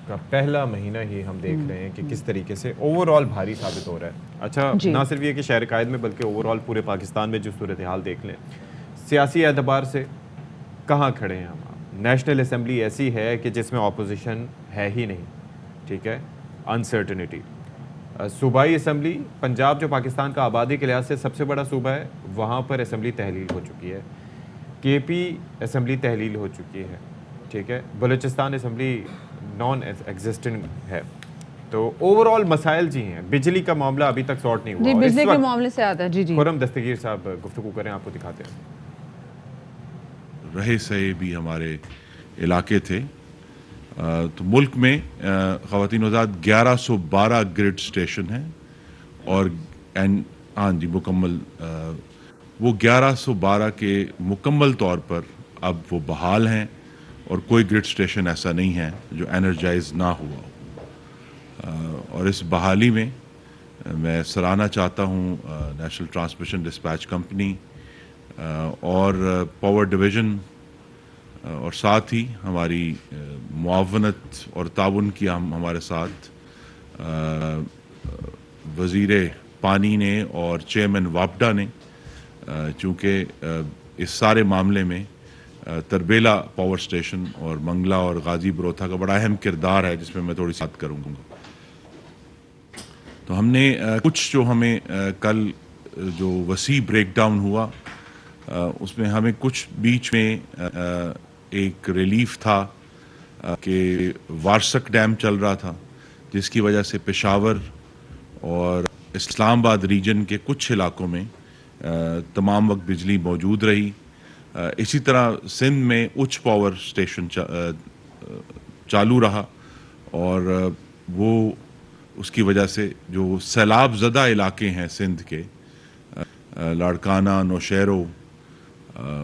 का पहला महीना ही हम देख रहे हैं कि किस तरीके से ओवरऑल भारी साबित हो रहा है। अच्छा, ना सिर्फ ये कि शहर कायद में, बल्कि ओवरऑल पूरे पाकिस्तान में जो सूरत हाल देख लें, सियासी एतबार से कहाँ खड़े हैं हम। नेशनल असम्बली ऐसी है कि जिसमें अपोजिशन है ही नहीं, ठीक है, अनसर्टनिटी। सूबाई असम्बली, पंजाब जो पाकिस्तान का आबादी के लिहाज से सबसे बड़ा सूबा है, वहाँ पर असम्बली तहलील हो चुकी है। केपी असम्बली तहलील हो चुकी है, ठीक है। बलूचिस्तान असम्बली नॉन एग्जिस्टेंट है। तो ओवरऑल मसाइल जी हैं। बिजली का मामला अभी तक सॉर्ट नहीं हुआ। जी, बिजली के मामले से आता है। जी जी, खुर्रम दस्तगीर साहब गुफ्तगू करें, आपको दिखाते हैं। रहे सहे भी हमारे इलाके थे। तो मुल्क में ख़वातीन आज़ाद 1112 ग्रिड स्टेशन हैं, और हाँ जी मुकम्मल, वो 1112 के मुकम्मल तौर पर अब वो बहाल हैं, और कोई ग्रिड स्टेशन ऐसा नहीं है जो एनर्जाइज ना हुआ हो। और इस बहाली में मैं सराहना चाहता हूँ नेशनल ट्रांसमिशन डिस्पैच कंपनी और पावर डिवीज़न, और साथ ही हमारी मुआवनत और ताउन किया हमारे साथ वज़ीर पानी ने और चेयरमैन वापडा ने, चूँकि इस सारे मामले में तरबेला पावर स्टेशन और मंगला और गाजी बरोथा का बड़ा अहम किरदार है, जिसमें मैं थोड़ी सी बात करूँगा। तो हमने कुछ जो हमें कल जो वसी ब्रेकडाउन हुआ, उसमें हमें कुछ बीच में एक रिलीफ था कि वारसक डैम चल रहा था, जिसकी वजह से पेशावर और इस्लामाबाद रीजन के कुछ इलाकों में तमाम वक्त बिजली मौजूद रही। इसी तरह सिंध में उच्च पावर स्टेशन चालू रहा, और वो उसकी वजह से जो सैलाब ज़दा इलाके हैं सिंध के, लाड़काना, नौशहरो,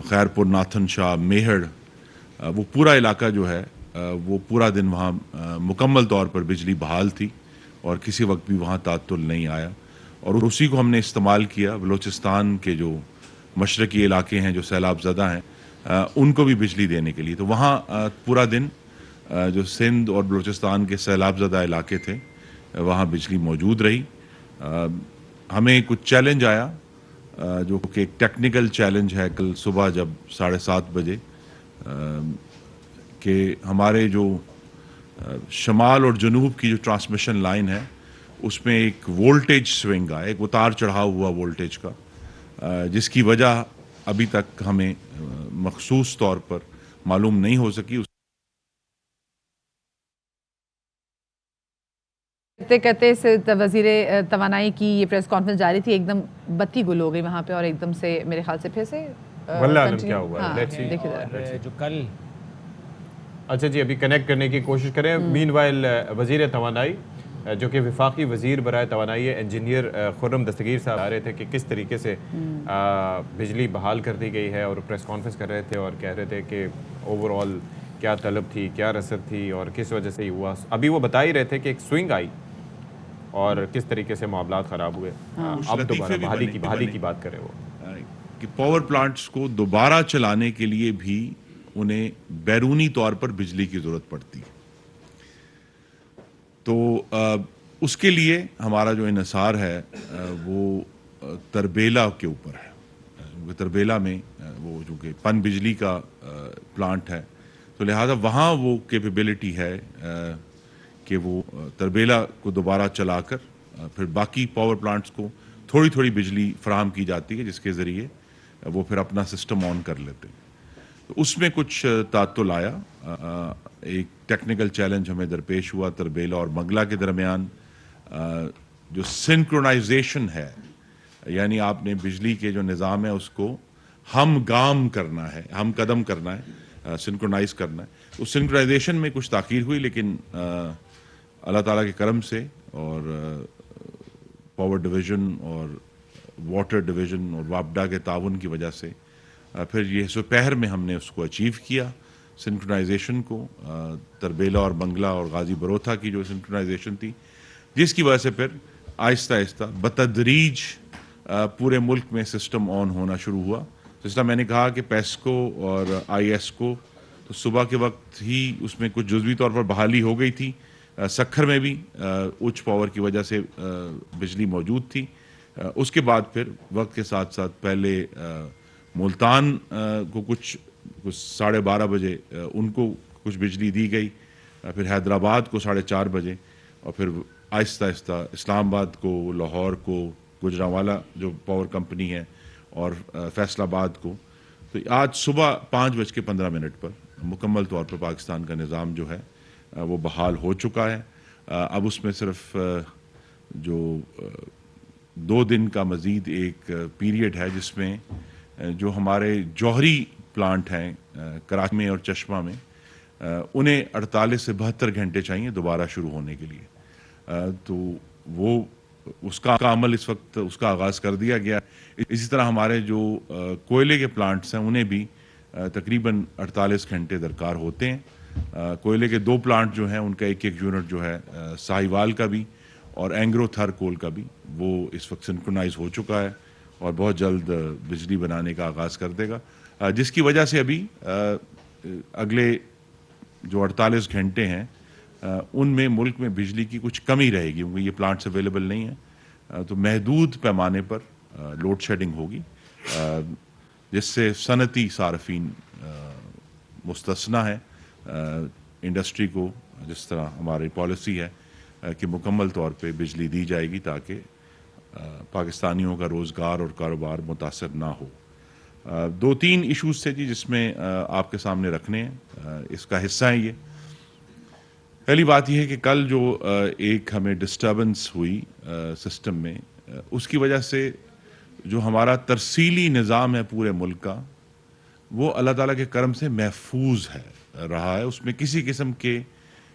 खैरपुर, नाथन शाह, मेहड़, वो पूरा इलाका जो है वो पूरा दिन वहाँ मुकम्मल तौर पर बिजली बहाल थी, और किसी वक्त भी वहाँ तातुल नहीं आया। और उसी को हमने इस्तेमाल किया। बलूचिस्तान के जो मशरकी इलाके हैं जो सैलाब ज़दा हैं, उनको भी बिजली देने के लिए। तो वहाँ पूरा दिन जो सिंध और बलूचिस्तान के सैलाबज़दा इलाके थे वहाँ बिजली मौजूद रही। हमें कुछ चैलेंज आया जो कि एक टेक्निकल चैलेंज है कल सुबह जब 7:30 बजे कि हमारे जो शमाल और जनूब की जो ट्रांसमिशन लाइन है उसमें एक वोल्टेज स्विंग आया, एक उतार चढ़ाव हुआ वोल्टेज का, जिसकी वजह अभी तक हमें मखसूस तौर पर मालूम नहीं हो सकी। कहते कहते वजीर तवानाई की ये प्रेस कॉन्फ्रेंस जारी थी, एकदम बत्ती गुल हो गई वहाँ पे और एकदम से मेरे ख्याल से फिर से क्या हुआ? हाँ, देखिए जो कल अच्छा जी, अभी कनेक्ट करने की कोशिश करें। मीनवाइल वजीर तवानाई जो कि वफाकी वजीर बराए तवानाई इंजीनियर खुर्रम दस्तगीर साहब आ रहे थे कि किस तरीके से बिजली बहाल कर दी गई है और प्रेस कॉन्फ्रेंस कर रहे थे और कह रहे थे कि ओवरऑल क्या तलब थी, क्या रसद थी और किस वजह से ये हुआ। अभी वो बता ही रहे थे कि एक स्विंग आई और किस तरीके से मामलात ख़राब हुए। अब दोबारा बहाली की बात करें वो कि पावर प्लांट्स को दोबारा चलाने के लिए भी उन्हें बैरूनी तौर पर बिजली की ज़रूरत पड़ती है। तो उसके लिए हमारा जो इन्हिसार है वो तरबेला के ऊपर है। तरबेला में वो जो कि पन बिजली का प्लांट है, तो लिहाजा वहाँ वो कैपेबिलिटी है कि वो तरबेला को दोबारा चलाकर फिर बाकी पावर प्लांट्स को थोड़ी थोड़ी बिजली फराहम की जाती है, जिसके ज़रिए वो फिर अपना सिस्टम ऑन कर लेते हैं। तो उसमें कुछ तातुल आया। एक टेक्निकल चैलेंज हमें दरपेश हुआ तरबेला और मंगला के दरमियान। जो सिंक्रोनाइजेशन है, यानी आपने बिजली के जो निज़ाम है उसको हम गाम करना है, हम कदम करना है, सिंक्रोनाइज करना है। उस सिंक्रोनाइजेशन में कुछ ताख़ीर हुई, लेकिन अल्लाह ताला के करम से और पावर डिवीज़न और वाटर डिवीज़न और वापडा के ताउन की वजह से फिर ये दोपहर में हमने उसको अचीव किया सिंक्रोनाइजेशन को। तरबेला और मंगला और गाजी बरोथा की जो सिंक्रोनाइजेशन थी, जिसकी वजह से फिर आहिस्ता आहिस्ता बतदरीज पूरे मुल्क में सिस्टम ऑन होना शुरू हुआ। जिस तरह मैंने कहा कि पेस्को और IESCO तो सुबह के वक्त ही उसमें कुछ जुज़वी तौर पर बहाली हो गई थी। सखर में भी उच्च पावर की वजह से बिजली मौजूद थी। उसके बाद फिर वक्त के साथ साथ पहले मुल्तान को कुछ 12:30 बजे उनको कुछ बिजली दी गई, फिर हैदराबाद को 4:30 बजे और फिर आहिस्ता आहिस्ता इस्लामाबाद को, लाहौर को, गुजरांवाला जो पावर कंपनी है और फैसलाबाद को। तो आज सुबह 5:15 पर मुकम्मल तौर पर पाकिस्तान का निज़ाम जो है वो बहाल हो चुका है। अब उसमें सिर्फ जो 2 दिन का मज़ीद एक पीरियड है जिसमें जो हमारे जौहरी प्लांट हैं कराची में और चश्मा में, उन्हें 48 से 72 घंटे चाहिए दोबारा शुरू होने के लिए। तो वो उसका अमल इस वक्त उसका आगाज़ कर दिया गया। इसी तरह हमारे जो कोयले के प्लांट्स हैं उन्हें भी तकरीबन 48 घंटे दरकार होते हैं। कोयले के 2 प्लांट जो हैं उनका एक यूनिट जो है साहिवाल का भी और एंग्रो थर कोल का भी, वो इस वक्त सिंक्रोनाइज हो चुका है और बहुत जल्द बिजली बनाने का आगाज़ कर देगा, जिसकी वजह से अभी अगले जो 48 घंटे हैं उनमें मुल्क में बिजली की कुछ कमी रहेगी, क्योंकि ये प्लांट्स अवेलेबल नहीं हैं। तो महदूद पैमाने पर लोड शेडिंग होगी, जिससे सनती सारफीन मुस्तस्ना है। इंडस्ट्री को जिस तरह हमारी पॉलिसी है कि मुकम्मल तौर पे बिजली दी जाएगी ताकि पाकिस्तानियों का रोज़गार और कारोबार मुतासर ना हो। 2-3 इश्यूज़ थे जी जिसमें आपके सामने रखने हैं, इसका हिस्सा है ये। पहली बात यह है कि कल जो एक हमें डिस्टर्बेंस हुई सिस्टम में, उसकी वजह से जो हमारा तरसीली निज़ाम है पूरे मुल्क का, वो अल्लाह ताला के करम से महफूज है रहा है। उसमें किसी किस्म के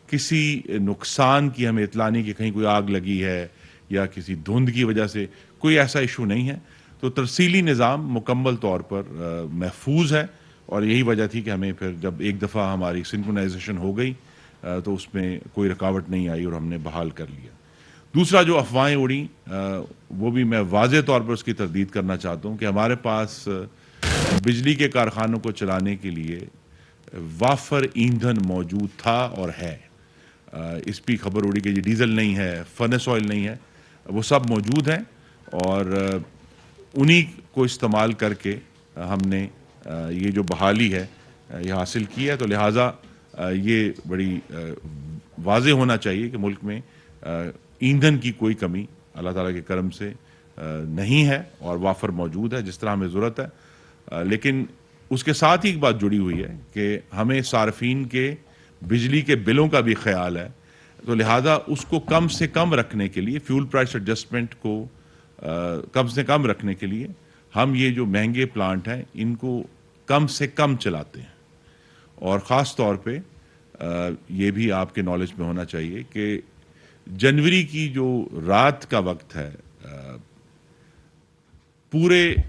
किसी नुकसान की हमें इतला नहीं कि कहीं कोई आग लगी है या किसी धुंध की वजह से, कोई ऐसा इशू नहीं है। तो तरसीली निज़ाम मुकम्मल तौर पर महफूज है और यही वजह थी कि हमें फिर जब एक दफ़ा हमारी सिंक्रोनाइजेशन हो गई तो उसमें कोई रुकावट नहीं आई और हमने बहाल कर लिया। दूसरा जो अफवाहें उड़ी वो भी मैं वाज़े तौर पर उसकी तरदीद करना चाहता हूँ कि हमारे पास बिजली के कारखानों को चलाने के लिए वाफर ईंधन मौजूद था और है। इस पर खबर उड़ी कि ये डीजल नहीं है, फर्नेस ऑयल नहीं है, वो सब मौजूद हैं और उन्हीं को इस्तेमाल करके हमने ये जो बहाली है ये हासिल की है। तो लिहाजा ये बड़ी वाज़े होना चाहिए कि मुल्क में ईंधन की कोई कमी अल्लाह ताला के करम से नहीं है और वाफर मौजूद है जिस तरह हमें ज़रूरत है। लेकिन उसके साथ ही एक बात जुड़ी हुई है कि हमें सार्फिन के बिजली के बिलों का भी ख्याल है, तो लिहाजा उसको कम से कम रखने के लिए, फ्यूल प्राइस एडजस्टमेंट को कम से कम रखने के लिए हम ये जो महंगे प्लांट हैं इनको कम से कम चलाते हैं। और ख़ास तौर पे ये भी आपके नॉलेज में होना चाहिए कि जनवरी की जो रात का वक्त है, पूरे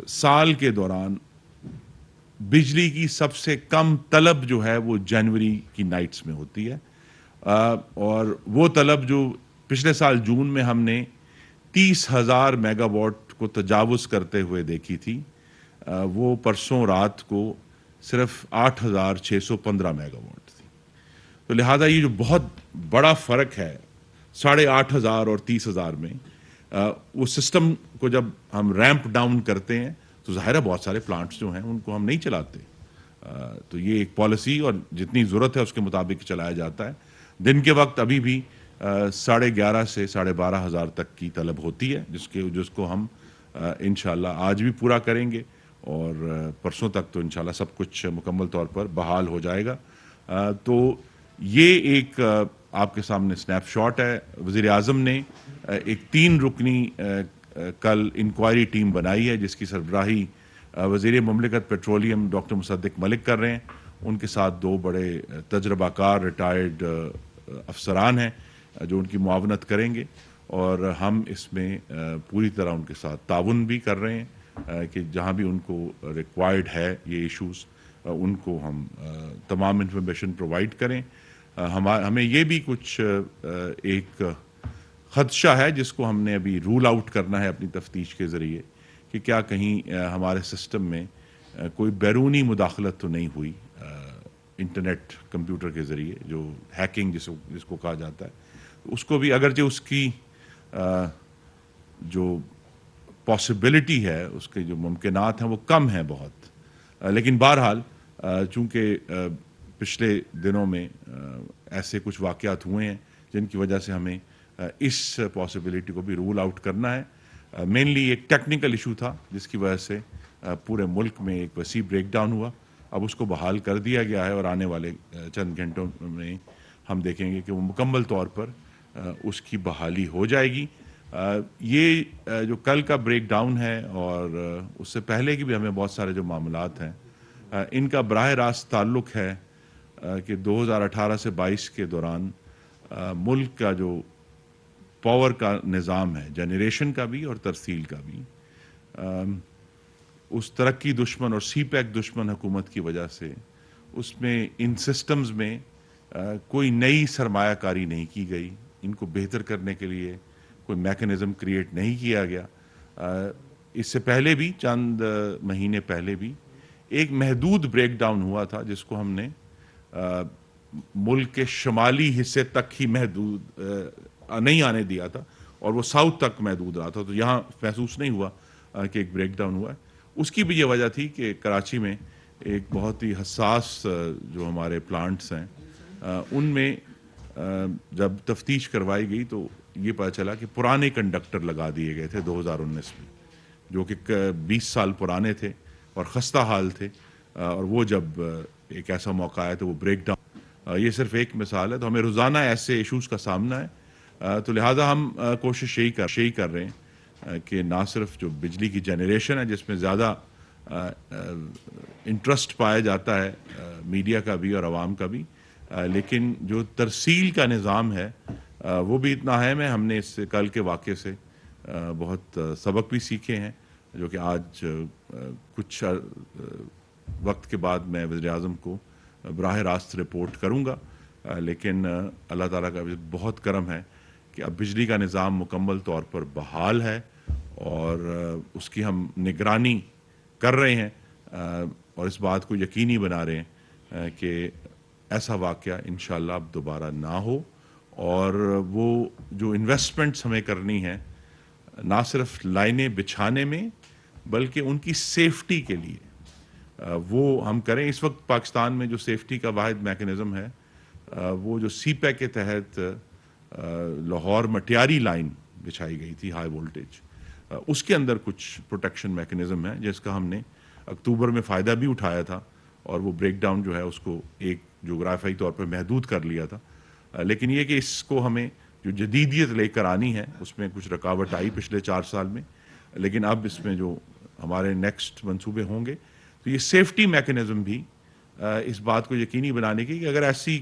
साल के दौरान बिजली की सबसे कम तलब जो है वो जनवरी की नाइट्स में होती है। और वो तलब जो पिछले साल जून में हमने 30,000 मेगावाट को तजावुज़ करते हुए देखी थी, वो परसों रात को सिर्फ 8,615 मेगावाट थी। तो लिहाजा ये जो बहुत बड़ा फ़र्क है 8,500 और 30,000 में, वो सिस्टम को जब हम रैंप डाउन करते हैं तो ज़ाहिर है बहुत सारे प्लांट्स जो हैं उनको हम नहीं चलाते। तो ये एक पॉलिसी और जितनी ज़रूरत है उसके मुताबिक चलाया जाता है। दिन के वक्त अभी भी 11,500 से 12,500 तक की तलब होती है जिसको हम इंशाल्लाह आज भी पूरा करेंगे और परसों तक तो इंशाल्लाह सब कुछ मुकम्मल तौर पर बहाल हो जाएगा। तो ये एक आपके सामने स्नैपशॉट है। वज़ीर आज़म ने एक 3 रुकनी कल इंक्वायरी टीम बनाई है जिसकी सरबराही वज़ीर मुमलिकत पेट्रोलियम डॉक्टर मुसद्दिक मलिक कर रहे हैं। उनके साथ 2 बड़े तजर्बाकार रिटायर्ड अफसरान हैं जो उनकी मुआवनत करेंगे और हम इसमें पूरी तरह उनके साथ ताउन भी कर रहे हैं कि जहाँ भी उनको रिक्वायर्ड है ये इश्यूज़ उनको हम तमाम इंफॉर्मेशन प्रोवाइड करें। हमें ये भी कुछ एक खदशा है जिसको हमने अभी रूल आउट करना है अपनी तफ्तीश के ज़रिए कि क्या कहीं हमारे सिस्टम में कोई बैरूनी मुदाखलत तो नहीं हुई इंटरनेट कंप्यूटर के ज़रिए, जो हैकिंग जिसको कहा जाता है। उसको भी अगरचे उसकी जो पॉसिबिलिटी है, उसके जो मुमकिनात हैं वो कम हैं बहुत, लेकिन बहरहाल चूँकि पिछले दिनों में ऐसे कुछ वाक़यात हुए हैं जिनकी वजह से हमें इस पॉसिबिलिटी को भी रूल आउट करना है। मेनली एक टेक्निकल इशू था जिसकी वजह से पूरे मुल्क में एक वसी ब्रेकडाउन हुआ। अब उसको बहाल कर दिया गया है और आने वाले चंद घंटों में हम देखेंगे कि वो मुकम्मल तौर पर उसकी बहाली हो जाएगी। ये जो कल का ब्रेकडाउन है और उससे पहले की भी हमें बहुत सारे जो मामलात हैं इनका बराह रास्त ताल्लुक़ है कि 2018 से 22 के दौरान मुल्क का जो पावर का निज़ाम है, जनरेशन का भी और तरसील का भी, उस तरक्की दुश्मन और सीपैक दुश्मन हुकूमत की वजह से उसमें इन सिस्टम्स में कोई नई सरमायाकारी नहीं की गई। इनको बेहतर करने के लिए कोई मैकेनिज़्म क्रिएट नहीं किया गया। इससे पहले भी चंद महीने पहले भी एक महदूद ब्रेकडाउन हुआ था जिसको हमने मुल्क के शुमाली हिस्से तक ही महदूद नहीं आने दिया था और वो साउथ तक महदूद रहा था। तो यहाँ महसूस नहीं हुआ कि एक ब्रेकडाउन हुआ है। उसकी भी ये वजह थी कि कराची में एक बहुत ही हसास जो हमारे प्लांट्स हैं उनमें जब तफ्तीश करवाई गई तो ये पता चला कि पुराने कंडक्टर लगा दिए गए थे 2019 में, जो कि 20 साल पुराने थे और खस्ता हाल थे। और वो जब एक ऐसा मौका आया तो वो ब्रेकडाउन, ये सिर्फ एक मिसाल है। तो हमें रोज़ाना ऐसे इशूज़ का सामना है। तो लिहाजा हम कोशिश यही कर रहे हैं कि ना सिर्फ जो बिजली की जनरेशन है जिसमें ज़्यादा इंटरेस्ट पाया जाता है मीडिया का भी और आवाम का भी, लेकिन जो तरसील का निज़ाम है वो भी इतना अहम है। हमने इससे कल के वाक़े से बहुत सबक भी सीखे हैं जो कि आज कुछ वक्त के बाद मैं वज़ीर आज़म को बराह रास्त रिपोर्ट करूँगा। लेकिन अल्लाह ताला का बहुत करम है कि अब बिजली का निज़ाम मुकम्मल तौर पर बहाल है और उसकी हम निगरानी कर रहे हैं और इस बात को यकीनी बना रहे हैं कि ऐसा वाक़या इंशाअल्लाह अब दोबारा ना हो, और वो जो इन्वेस्टमेंट्स हमें करनी है ना सिर्फ लाइनें बिछाने में बल्कि उनकी सेफ्टी के लिए वो हम करें। इस वक्त पाकिस्तान में जो सेफ्टी का वाहिद मैकेनिज़्म है वो जो सीपैक के तहत लाहौर मटियारी लाइन बिछाई गई थी हाई वोल्टेज, उसके अंदर कुछ प्रोटेक्शन मैकेनिज़्म है जिसका हमने अक्टूबर में फ़ायदा भी उठाया था और वो ब्रेक डाउन जो है उसको एक जोग्राफियाई तौर पर महदूद कर लिया था। लेकिन ये कि इसको हमें जो जदीदियत लेकर आनी है उसमें कुछ रुकावट आई पिछले 4 साल में, लेकिन अब इसमें जो हमारे नेक्स्ट मंसूबे होंगे तो ये सेफ्टी मैकेनिज़्म भी इस बात को यकीनी बनाने की कि अगर ऐसी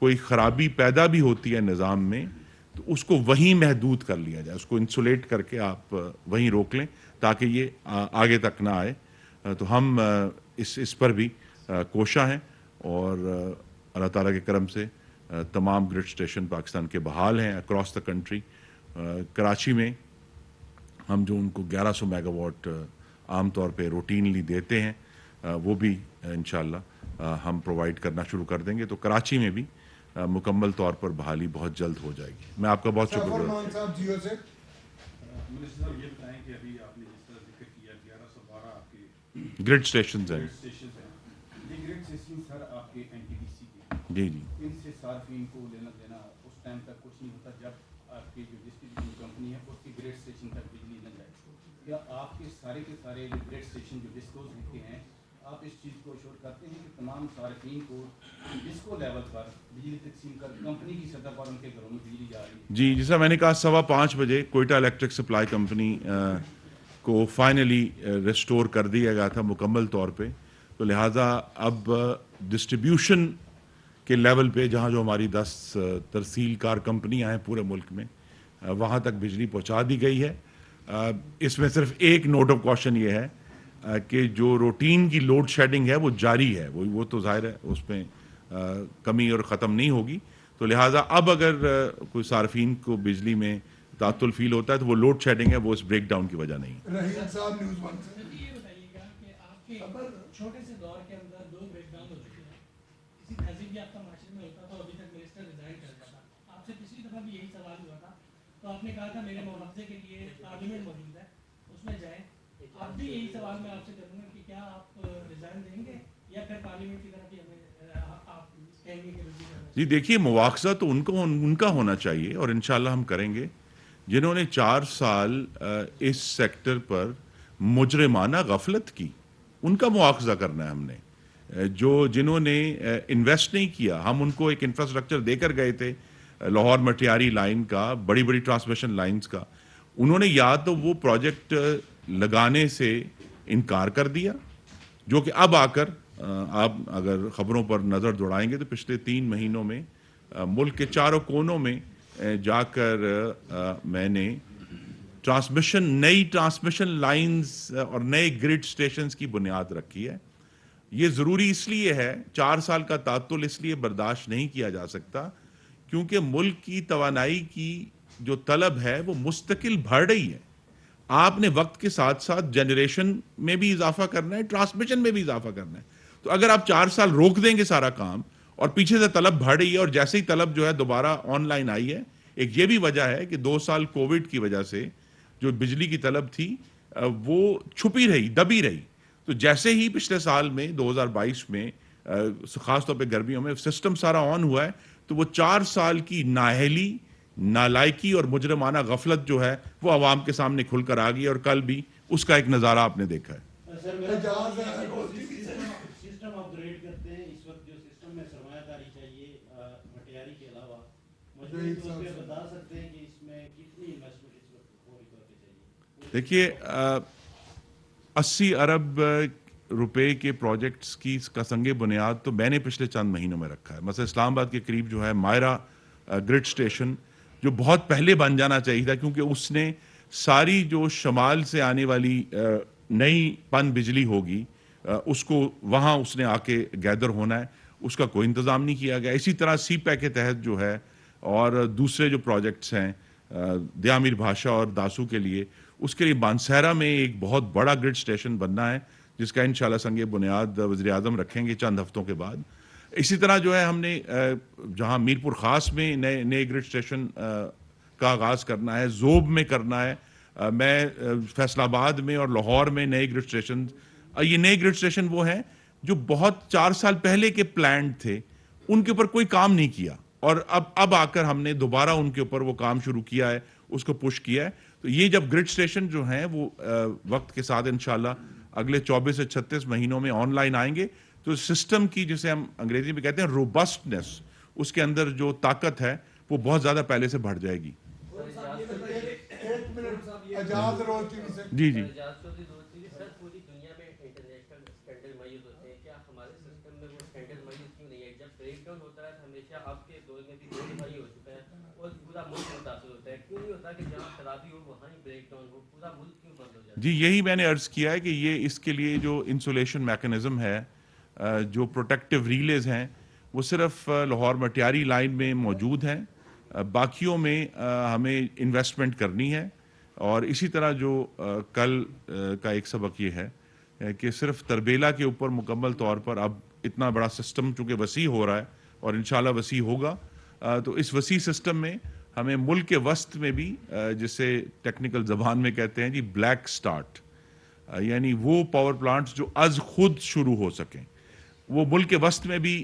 कोई ख़राबी पैदा भी होती है निज़ाम में तो उसको वहीं महदूद कर लिया जाए, उसको इंसुलेट करके आप वहीं रोक लें ताकि ये आगे तक ना आए। तो हम इस पर भी कोशा हैं और अल्लाह ताला के करम से तमाम ग्रिड स्टेशन पाकिस्तान के बहाल हैं अक्रॉस द कंट्री। कराची में हम जो उनको 1100 मेगावाट आम तौर पे रूटीनली देते हैं वो भी इंशाअल्लाह हम प्रोवाइड करना शुरू कर देंगे, तो कराची में भी मुकम्मल तौर पर बहाली बहुत जल्द हो जाएगी। मैं आपका बहुत शुक्रिया। ग्रिड स्टेशन हैं जी जी, इनसे सार्फिन को लेना देना उस टाइम तक कुछ नहीं होता जब आपकी जो डिस्ट्रीब्यूशन कंपनी है उसकी ग्रिड स्टेशन तक बिजली न जाए, या आपके सारे के सारे ग्रिड स्टेशन जो डिस्कोज होते हैं आप इस चीज़ को श्योर करते हैं कि तमाम सार्फिन को डिस्को लेवल पर बिजली तकसीम कर कंपनी की सतह पर उनके घरों में बिजली जा रही है? जी, जैसा मैंने कहा 5:15 बजे कोयटा इलेक्ट्रिक सप्लाई कंपनी को फाइनली रिस्टोर कर दिया गया था मुकम्मल तौर पे, तो लिहाजा अब डिस्ट्रीब्यूशन के लेवल पे जहाँ जो हमारी 10 तरसीलकार कंपनियाँ हैं पूरे मुल्क में वहाँ तक बिजली पहुँचा दी गई है। इसमें सिर्फ एक नोट ऑफ कॉशन ये है कि जो रूटीन की लोड शेडिंग है वो जारी है, वो तो जाहिर है उसमें कमी और ख़त्म नहीं होगी। तो लिहाजा अब अगर कोई सार्फिन को बिजली में तातुल फील होता है तो वो लोड शेडिंग है, वो इस ब्रेक डाउन की वजह नहीं। रहीम साहब न्यूज़ 1 से ये बताइएगा कि आपके छोटे से दौर के अंदर 2 ब्रेक डाउन हो चुके हैं, किसी तहजीब याफ्ता माशरे में होता तो अभी तक मिनिस्टर रिजाइन कर जाता। आपसे पिछली दफ़ा भी यही सवाल हुआ था तो आपने कहा था मेरे मुआवजे के लिए पार्लियामेंट मौजूद है उसमें जाएं। अब भी यही सवाल मैं आपसे करूँगा कि क्या आप रिजाइन देंगे या फिर पार्लियामेंट की तरफ ही हमें आप कहेंगे कि जी देखिए, मुआवजा तो उनका होना चाहिए और इंशाल्लाह हम करेंगे जिन्होंने 4 साल इस सेक्टर पर मुजरिमाना गफलत की, उनका मुआवजा करना है हमने। जिन्होंने इन्वेस्ट नहीं किया, हम उनको एक इंफ्रास्ट्रक्चर देकर गए थे लाहौर मटियारी लाइन का, बड़ी बड़ी ट्रांसमिशन लाइंस का, उन्होंने या तो वो प्रोजेक्ट लगाने से इनकार कर दिया, जो कि अब आकर आप अगर ख़बरों पर नज़र दौड़ाएंगे तो पिछले 3 महीनों में मुल्क के चारों कोनों में जाकर मैंने नई ट्रांसमिशन लाइंस और नए ग्रिड स्टेशंस की बुनियाद रखी है। ये ज़रूरी इसलिए है, 4 साल का तातुल इसलिए बर्दाश्त नहीं किया जा सकता क्योंकि मुल्क की तवानाई की जो तलब है वो मुस्तकिल बढ़ रही है। आपने वक्त के साथ साथ जनरेशन में भी इजाफा करना है, ट्रांसमिशन में भी इजाफा करना है। तो अगर आप 4 साल रोक देंगे सारा काम और पीछे से तलब बढ़ रही है, और जैसे ही तलब जो है दोबारा ऑनलाइन आई है, एक ये भी वजह है कि 2 साल कोविड की वजह से जो बिजली की तलब थी वो छुपी रही, दबी रही। तो जैसे ही पिछले साल में 2022 में खासतौर पे गर्मियों में सिस्टम सारा ऑन हुआ है, तो वो 4 साल की नाअहली, नालायकी और मुजरमाना गफलत जो है वो आवाम के सामने खुलकर आ गई, और कल भी उसका एक नज़ारा आपने देखा है। सिस्टम अपग्रेड करते हैं इस वक्त जो सिस्टम में सरमायाकारी चाहिए मटियारी के अलावा, मजबूरी तौर पे बता सकते हैं कि इसमें कितनी इन्वेस्टमेंट इस वक्त फौरी तौर पे चाहिए? देखिए 80 अरब रुपए के प्रोजेक्ट्स की का संगे बुनियाद तो मैंने पिछले चंद महीनों में रखा है। मतलब इस्लामाबाद के करीब जो है मायरा ग्रिड स्टेशन, जो बहुत पहले बन जाना चाहिए था क्योंकि उसने सारी जो शमाल से आने वाली नई पन बिजली होगी उसको वहाँ उसने आके गैदर होना है, उसका कोई इंतज़ाम नहीं किया गया। इसी तरह सीपैक के तहत जो है और दूसरे जो प्रोजेक्ट्स हैं दयामीर भाषा और दासू के लिए, उसके लिए बानसहरा में एक बहुत बड़ा ग्रिड स्टेशन बनना है, जिसका इंशाल्लाह संगे बुनियाद वज़ीर आज़म रखेंगे चंद हफ्तों के बाद। इसी तरह जो है हमने जहां मीरपुर ख़ास में नए ग्रिड स्टेशन का आगाज़ करना है, ज़ोब में करना है, मैं फैसलाबाद में और लाहौर में नए ग्रिड स्टेशन, ये नए ग्रिड स्टेशन वो हैं जो बहुत 4 साल पहले के प्लान थे, उनके ऊपर कोई काम नहीं किया और अब आकर हमने दोबारा उनके ऊपर वो काम शुरू किया है, उसको पुश किया है। तो ये जब ग्रिड स्टेशन जो हैं वो वक्त के साथ इंशाल्लाह अगले 24 से 36 महीनों में ऑनलाइन आएंगे, तो सिस्टम की जिसे हम अंग्रेजी में कहते हैं रोबस्टनेस, उसके अंदर जो ताकत है वो बहुत ज़्यादा पहले से बढ़ जाएगी। जी जी जी, यही मैंने अर्ज किया है कि ये इसके लिए जो इंसुलेशन मैकेनिज्म है, जो प्रोटेक्टिव रिलेज हैं, वो सिर्फ लाहौर मटियारी लाइन में मौजूद हैं, बाकियों में हमें इन्वेस्टमेंट करनी है। और इसी तरह जो कल का एक सबक ये है कि सिर्फ तरबेला के ऊपर मुकम्मल तौर पर अब इतना बड़ा सिस्टम चूँकि वसी हो रहा है और इंशाल्लाह वसी होगा, तो इस वसी सिस्टम में हमें मुल्क के वस्त में भी, जिसे टेक्निकल ज़बान में कहते हैं जी ब्लैक स्टार्ट, यानी वो पावर प्लांट्स जो आज खुद शुरू हो सकें, वो मुल्क के वस्त में भी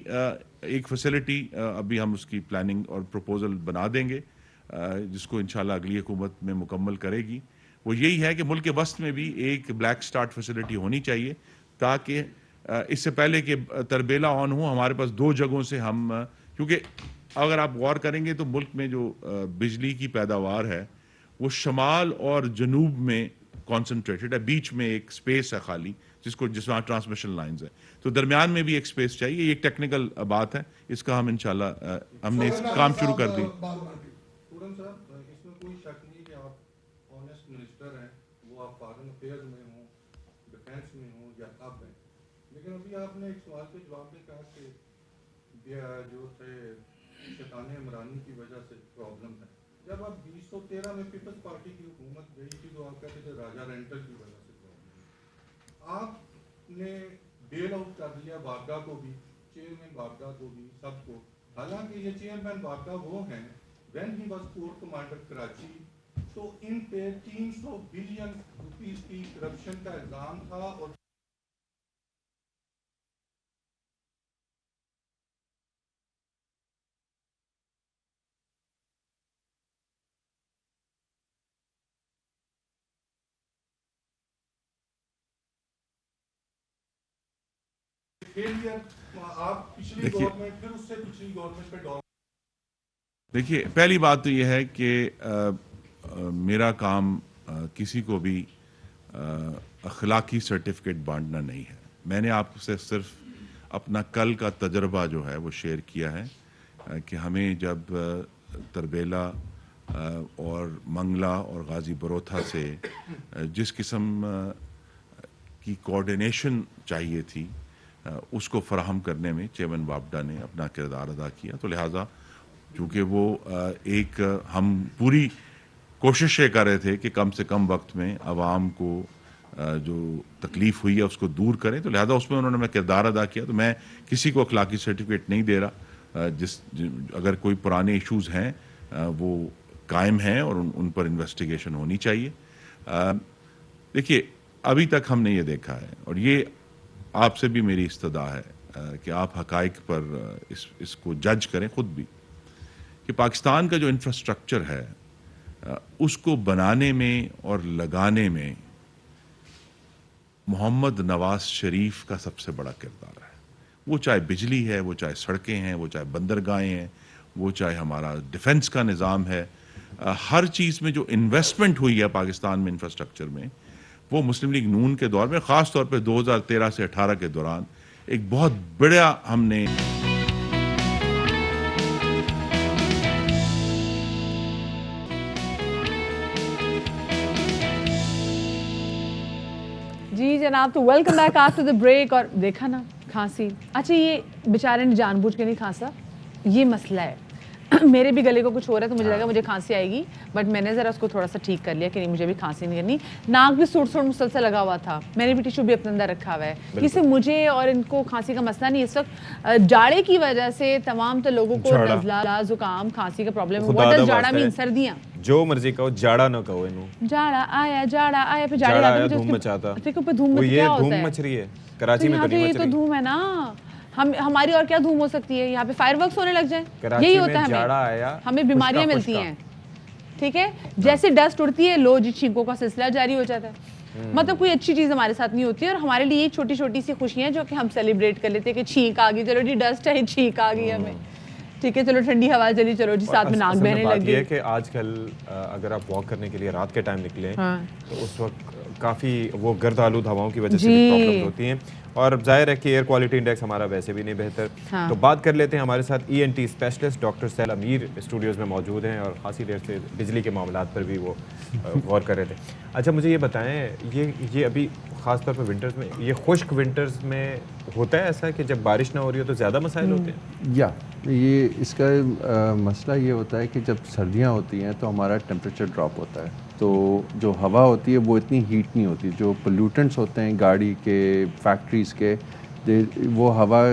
एक फैसिलिटी अभी हम उसकी प्लानिंग और प्रपोजल बना देंगे, जिसको इंशाल्लाह अगली हुकूमत में मुकम्मल करेगी। वो यही है कि मुल्क के वस्त में भी एक ब्लैक स्टार्ट फैसिलिटी होनी चाहिए, ताकि इससे पहले कि तरबेला ऑन हो हमारे पास 2 जगहों से हम, क्योंकि अगर आप गौर करेंगे तो मुल्क में जो बिजली की पैदावार है वो शमाल और जनूब में कॉन्सेंट्रेटेड है, बीच में एक स्पेस है खाली जिसमें ट्रांसमिशन लाइंस है, तो दरमियान में भी एक स्पेस चाहिए। ये एक टेक्निकल बात है, इसका हम इंशाल्लाह हमने इस काम शुरू कर दी। इसमें कोई शक नहीं कि आप ऑनेस्ट मिनिस्टर हैं, वो आप फॉरेन अफेयर्स में हो, डिफेंस में हो या अब हैं, लेकिन अभी आपने एक सवाल के जवाब में कहा कि जो थे शैतान इमरानी की वजह से प्रॉब्लम है। जब आप 2013 में पीपल्स पार्टी की हुकूमत गई थी तो आप कहते थे राजा रेंटल की वजह से प्रॉब्लम, आपने बेल आउट कर दिया बारगा को भी, चेयरमैन बारगा को भी, सबको। हालांकि ये चेयरमैन बारगा वो हैं when he was core commander Karachi, तो इन पे 300 बिलियन रुपीस की करप्शन का इल्जाम था। और आप पिछली गवर्नमेंट, फिर उससे पिछली गवर्नमेंट पे डॉल। देखिए, पहली बात तो यह है कि मेरा काम किसी को भी अखलाकी सर्टिफिकेट बांटना नहीं है। मैंने आपसे सिर्फ अपना कल का तजर्बा जो है वो शेयर किया है कि हमें जब तरबेला और मंगला और गाजी बरोथा से जिस किस्म की कोऑर्डिनेशन चाहिए थी, उसको फराहम करने में चेयरमैन वापडा ने अपना किरदार अदा किया। तो लिहाजा चूँकि वो एक हम पूरी कोशिश ये कर रहे थे कि कम से कम वक्त में आवाम को जो तकलीफ़ हुई है उसको दूर करें, तो लिहाजा उसमें उन्होंने मैं किरदार अदा किया। तो मैं किसी को अखलाकी सर्टिफिकेट नहीं दे रहा। अगर कोई पुराने इश्यूज़ हैं वो कायम हैं और उन पर इन्वेस्टिगेशन होनी चाहिए। देखिए, अभी तक हमने ये देखा है, और ये आपसे भी मेरी इस्तदा है कि आप हकाइक पर इसको जज करें खुद भी, कि पाकिस्तान का जो इंफ्रास्ट्रक्चर है उसको बनाने में और लगाने में मोहम्मद नवाज शरीफ का सबसे बड़ा किरदार है। वो चाहे बिजली है, वो चाहे सड़कें हैं, वो चाहे बंदरगाहें हैं, वो चाहे हमारा डिफेंस का निज़ाम है, हर चीज़ में जो इन्वेस्टमेंट हुई है पाकिस्तान में इंफ्रास्ट्रक्चर में, वो मुस्लिम लीग नून के दौर में, ख़ास तौर पे 2013 से 18 के दौरान एक बहुत बड़ा हमने जी जनाब। तो welcome back after the break. और देखा ना खांसी, अच्छा ये बेचारे ने जानबूझ के नहीं खांसा, ये मसला है। मेरे भी गले को कुछ हो रहा है तो मुझे लगा मुझे खांसी आएगी, बट मैंने ज़रा उसको थोड़ा सा ठीक कर लिया कि नहीं मुझे भी खांसी नहीं करनी। नाक भी सूट मुसलसल लगा हुआ था, मैंने भी टिश्यू भी अपने अंदर रखा हुआ है। किसी मुझे और इनको खांसी का मसला नहीं, इस वक्त जाड़े की वजह से तमाम तो लोगों को नज़ला जुकाम खांसी का प्रॉब्लम है। व्हाट डज जाड़ा मीन? सर्दियाँ, जो मर्जी कहो, जाड़ा ना कहो इन्हों। जाड़ा आया फिर जाड़े आया धूम मचाता, धूम क्या होता है? मच रही है कराची में, तो नहीं मच रही। धूम है ना, हमारी और क्या धूम हो सकती है? यहाँ पे फायरवर्क्स होने लग जाए, यही होता है हमें बीमारियां मिलती हैं। ठीक है, जैसे डस्ट उड़ती है, लो जी छींकों का सिलसिला जारी हो जाता है। मतलब कोई अच्छी चीज हमारे साथ नहीं होती है, और हमारे लिए ये छोटी छोटी सी खुशियां जो कि हम सेलिब्रेट कर लेते हैं कि छींक आ गई, चलो जी डस्ट है, छींक आ गई हमें, ठीक है चलो ठंडी हवा चली, चलो जी साथ में नाक बहने लग गई। कि आजकल अगर आप वॉक करने के लिए रात के टाइम निकले तो उस वक्त काफ़ी वो गर्द आलूद हवाओं की वजह से भी प्रॉब्लम होती हैं, और जाहिर है कि एयर क्वालिटी इंडेक्स हमारा वैसे भी नहीं बेहतर। तो बात कर लेते हैं, हमारे साथ ENT स्पेशलिस्ट डॉक्टर सैल अमीर स्टूडियोज़ में मौजूद हैं, और खासी देर से बिजली के मामलात पर भी वो गौर कर रहे थे। अच्छा मुझे ये बताएं, ये अभी ख़ास तौर पर विंटर्स में, ये खुश्क विंटर्स में होता है ऐसा कि जब बारिश ना हो रही हो तो ज़्यादा मसाइल होते हैं? या ये इसका मसला ये होता है कि जब सर्दियाँ होती हैं तो हमारा टेम्परेचर ड्रॉप होता है, तो जो हवा होती है वो इतनी हीट नहीं होती, जो पोल्यूटेंट्स होते हैं गाड़ी के, फैक्ट्रीज़ के, वो हवा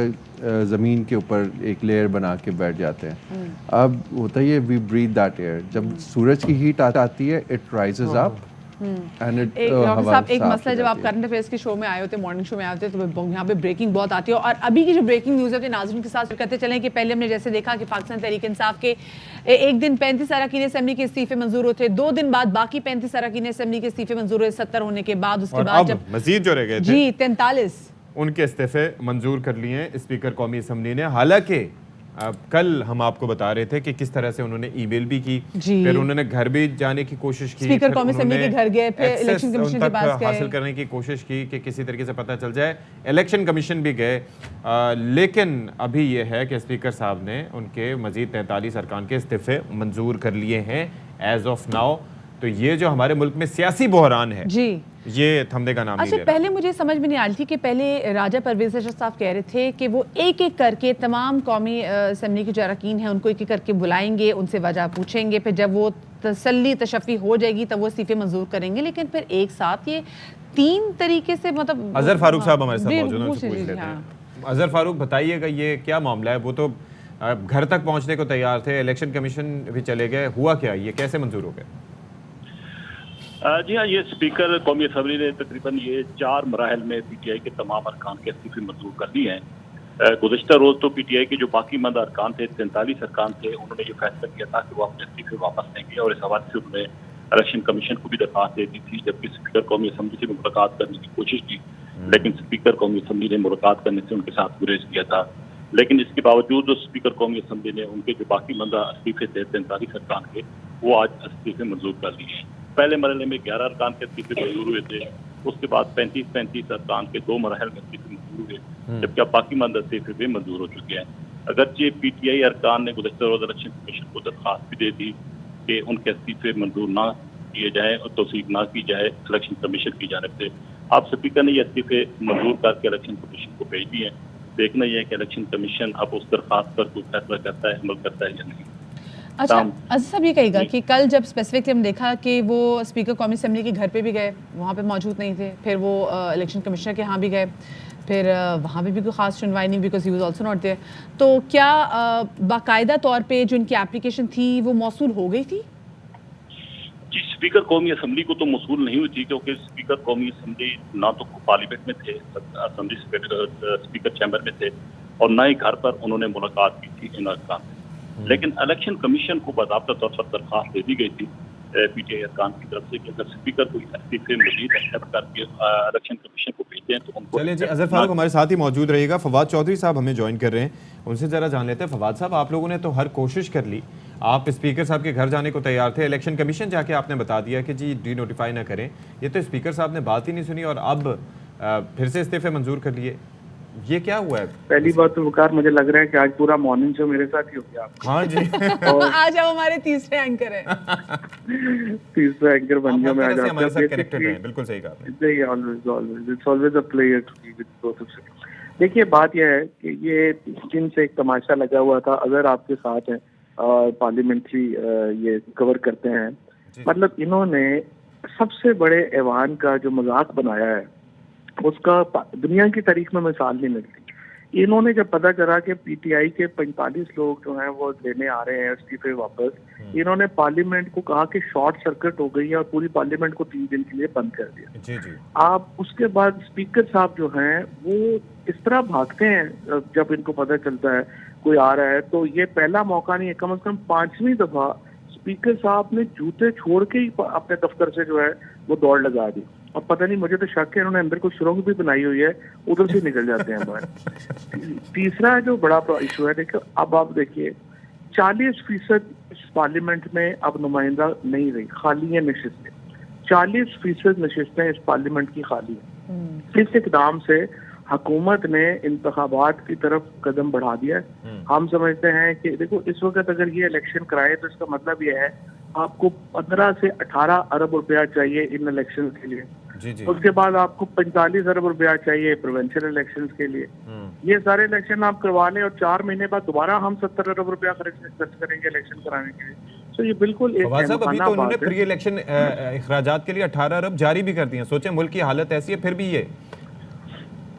ज़मीन के ऊपर एक लेयर बना के बैठ जाते हैं। अब होता है ये, वी ब्रीथ दैट एयर, जब सूरज की हीट आती है it rises up and it एक मसला, जब आप करंट अफेयर्स के शो में आए होते, मॉर्निंग शो में आए होते, तो यहाँ पे ब्रेकिंग बहुत आती है, और अभी की जो ब्रेकिंग न्यूज़ है नाज़रीन के साथ कहते चलें कि पहले हमने जैसे देखा कि पाकिस्तान तहरीक इंसाफ के एक दिन 35 अरकान असेंबली के इस्तीफे मंजूर होते, 2 दिन बाद बाकी 35 अरकान असेंबली के इस्तीफे मंजूर हुए 70 होने के बाद, उसके बाद जब मजीद जो रह गए थे जी 43 उनके इस्तीफे मंजूर कर लिए स्पीकर कौमी असम्बली ने। हालांकि कल हम आपको बता रहे थे कि किस तरह से उन्होंने ईमेल भी की, फिर उन्होंने घर भी जाने की कोशिश की, स्पीकर कौमी असम्बली के घर गए, फिर इलेक्शन कमीशन के पास गए, हासिल करने की कोशिश की कि किसी तरीके से पता चल जाए। इलेक्शन कमीशन भी गए, लेकिन अभी ये है कि स्पीकर साहब ने उनके मजीद 43 अरकान के इस्तीफे मंजूर कर लिए हैं एज ऑफ नाउ। तो ये जो हमारे मुल्क में सियासी बहरान है जी, ये थमने का नाम नहीं ले रहा। पहले मुझे समझ में नहीं आ रही थी कि पहले राजा परवेज़ अशरफ साहब कह रहे थे कि वो एक एक करके तमाम कौमी असम्बली के जो अरकान हैं उनको एक एक करके बुलाएंगे, उनसे वजह पूछेंगे, फिर जब वो तसल्ली तशफ़ी हो जाएगी तब वो इस्तीफे मंजूर करेंगे। लेकिन फिर एक साथ ये 3 तरीके से, मतलब अजहर फारूक साहब हमारे साथ मौजूद हैं, उनसे पूछ लेते हैं। अजहर फारूक बताइएगा ये क्या मामला है? वो तो घर तक पहुँचने को तैयार थे, इलेक्शन कमीशन भी चले गए, हुआ क्या, ये कैसे मंजूर हो गए? जी हाँ, ये स्पीकर कौमी असम्बली ने तकरीबन ये 4 मराहल में PTI के तमाम अरकान के इस्तीफे मंजूर कर दिए हैं। गुज़श्ता रोज़ तो PTI के जो बाकी मंद अरकान थे, 43 अरकान थे, उन्होंने ये फैसला किया था कि वो अपने इस्तीफे वापस लेंगे, और इस हवाले से उन्होंने इलेक्शन कमीशन को भी दरख्वास्त दे दी थी, जबकि स्पीकर कौमी असम्बली से मुलाकात करने की कोशिश की, लेकिन स्पीकर कौमी असम्बली ने मुलाकात करने से उनके साथ गुरेज किया था। लेकिन इसके बावजूद स्पीकर कौमी असम्बली ने उनके जो बाकी मंदा इस्तीफे थे 43 अरकान के, वो आज इस्तीफे मंजूर कर लिए हैं। पहले मरहले में 11 अरकान के इस्तीफे मंजूर हुए थे, उसके बाद 35 अरकान के 2 मराहल में इस्तीफे मंजूर हुए, जबकि अब बाकी मंद इस्तीफे भी मंजूर हो चुके हैं। अगरचे PTI अरकान ने गुज़श्ता रोज़ इलेक्शन कमीशन को दरख्वास्त भी दे दी कि उनके इस्तीफे मंजूर ना किए जाएँ और तौसीक ना की जाए इलेक्शन कमीशन की जानिब से। अब स्पीकर ने ये इस्तीफे मंजूर करके इलेक्शन कमीशन को भेज दिए हैं। देखना यह है कि इलेक्शन कमीशन अब उस दरख्वास्त पर कोई फैसला करता है, अमल करता है या नहीं। अच्छा अज़हर साहब ये कहेगा कि कल जब स्पेसिफिकली हम देखा कि वो स्पीकर कौमी असम्बली के घर पे भी गए, वहाँ पे मौजूद नहीं थे, फिर वो इलेक्शन कमिश्नर के यहाँ भी गए, फिर वहाँ पे भी कोई ख़ास सुनवाई नहीं, because he was also not there. तो क्या बाकायदा तौर पे जो इनकी एप्लीकेशन थी वो मौसूल हो गई थी? जी, स्पीकर कौमी असम्बली को तो मौसूल नहीं हुई थी, क्योंकि स्पीकर कौमी असम्बली ना तो पार्लियामेंट में थे, असम्बली स्पीकर चैम्बर में थे, और ना ही घर पर उन्होंने मुलाकात की थी इन अरकान से। लेकिन इलेक्शन कमीशन को बाकायदा तौर पर दरख्वास्त दे दी गई थी PTI अरकान की तरफ से कि अगर स्पीकर कोई इस्तीफे मजीद एक्सेप्ट करके इलेक्शन कमीशन को भेजते हैं तो उनको। चलिए जी, अज़हर फारूक हमारे साथ ही मौजूद रहेगा। फवाद चौधरी साहब हमें ज्वाइन कर रहे हैं, उनसे ज़रा जान लेते हैं। फवाद साहब, आप लोगों ने तो हर कोशिश कर ली, आप स्पीकर साहब के घर जाने को तैयार थे, इलेक्शन कमीशन जाके आपने बता दिया कि जी डी नोटिफाई ना करें, ये तो स्पीकर साहब ने बात ही नहीं सुनी और अब फिर से इस्तीफे मंजूर कर लिए, ये क्या हुआ है? पहली बात तो वकार, मुझे लग रहा है कि आज पूरा मॉर्निंग शो मेरे साथ ही हो गया। हाँ जी आज आप हमारे तीसरे एंकर हैं। तीसरा एंकर बन गया मैं आज। हमारे साथ कनेक्टेड हैं, बिल्कुल सही कहा आपने। Always it's always a player to be with both of you. देखिए बात यह है कि ये दिन से एक तमाशा लगा हुआ था, अगर आपके साथ है पार्लियामेंट्री ये कवर करते हैं, मतलब इन्होंने सबसे बड़े ऐवान का जो मजाक बनाया है उसका दुनिया की तारीख में मिसाल नहीं मिलती। इन्होंने जब पता करा कि पीटीआई के 45 लोग जो हैं वो लेने आ रहे हैं इस्तीफे वापस, इन्होंने पार्लियामेंट को कहा कि शॉर्ट सर्किट हो गई है और पूरी पार्लियामेंट को 3 दिन के लिए बंद कर दिया। जी जी। आप उसके बाद स्पीकर साहब जो हैं वो इस तरह भागते हैं जब इनको पता चलता है कोई आ रहा है, तो ये पहला मौका नहीं है, कम से कम 5वीं दफा स्पीकर साहब ने जूते छोड़ के ही अपने दफ्तर से जो है वो दौड़ लगा दी। और पता नहीं, मुझे तो शक है इन्होंने अंदर कुछ सुरंग भी बनाई हुई है, उधर से निकल जाते हैं बाहर। तीसरा जो बड़ा इशू है, देखो अब आप देखिए 40% इस पार्लियामेंट में अब नुमाइंदा नहीं रही, खाली है नशिस्तें, 40% नशिस्तें इस पार्लियामेंट की खाली है। इस इकदाम से हुकूमत ने इंतखाबात की तरफ कदम बढ़ा दिया है। हम समझते हैं कि देखो इस वक्त अगर ये इलेक्शन कराए तो इसका मतलब ये है आपको 15 से 18 अरब रुपया चाहिए इन इलेक्शन के लिए। जी जी। उसके बाद आपको 45 अरब रुपया चाहिए प्रोविंशियल इलेक्शन के लिए। ये सारे इलेक्शन आप करवा लें और 4 महीने बाद दोबारा हम 70 अरब रुपया खर्च करेंगे इलेक्शन कराने के लिए। तो ये बिल्कुल एक फवाद साहब, अभी तो उन्होंने प्री इलेक्शन अखराजात के लिए 18 अरब जारी भी कर दिए हैं। सोचें मुल्क की हालत ऐसी है, फिर भी ये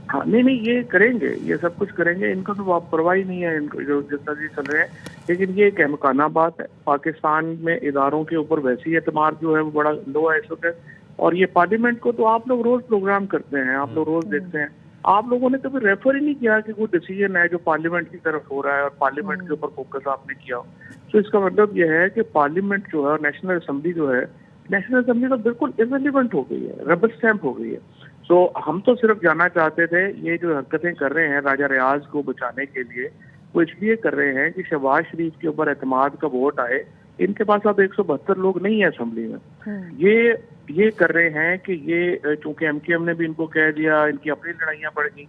हाँ नहीं ये करेंगे, ये सब कुछ करेंगे, इनको तो परवाह ही नहीं है, इनको जो जितना भी चल रहे हैं। लेकिन ये एक अहमकाना बात है, पाकिस्तान में इदारों के ऊपर वैसे ही एतमाद जो है वो बड़ा लो है इस वक्त। और ये पार्लियामेंट को तो आप लोग रोज प्रोग्राम करते हैं, आप लोग रोज देखते हैं, आप लोगों ने कभी रेफर ही नहीं किया कि कोई डिसीजन है जो पार्लियामेंट की तरफ हो रहा है और पार्लियामेंट के ऊपर फोकस आपने किया। तो इसका मतलब यह है कि पार्लियामेंट जो है, नेशनल असम्बली जो है, नेशनल असम्बली तो बिल्कुल इररिलेवेंट हो गई है, रबर स्टैम्प हो गई है। तो हम तो सिर्फ जानना चाहते थे ये जो हरकतें कर रहे हैं राजा रियाज को बचाने के लिए, वो इसलिए कर रहे हैं कि शहबाज शरीफ के ऊपर एतमाद का वोट आए। इनके पास अब 172 लोग नहीं है असेंबली में। ये कर रहे हैं कि ये चूंकि एमकेएम ने भी इनको कह दिया, इनकी अपनी लड़ाइयां बढ़ गई,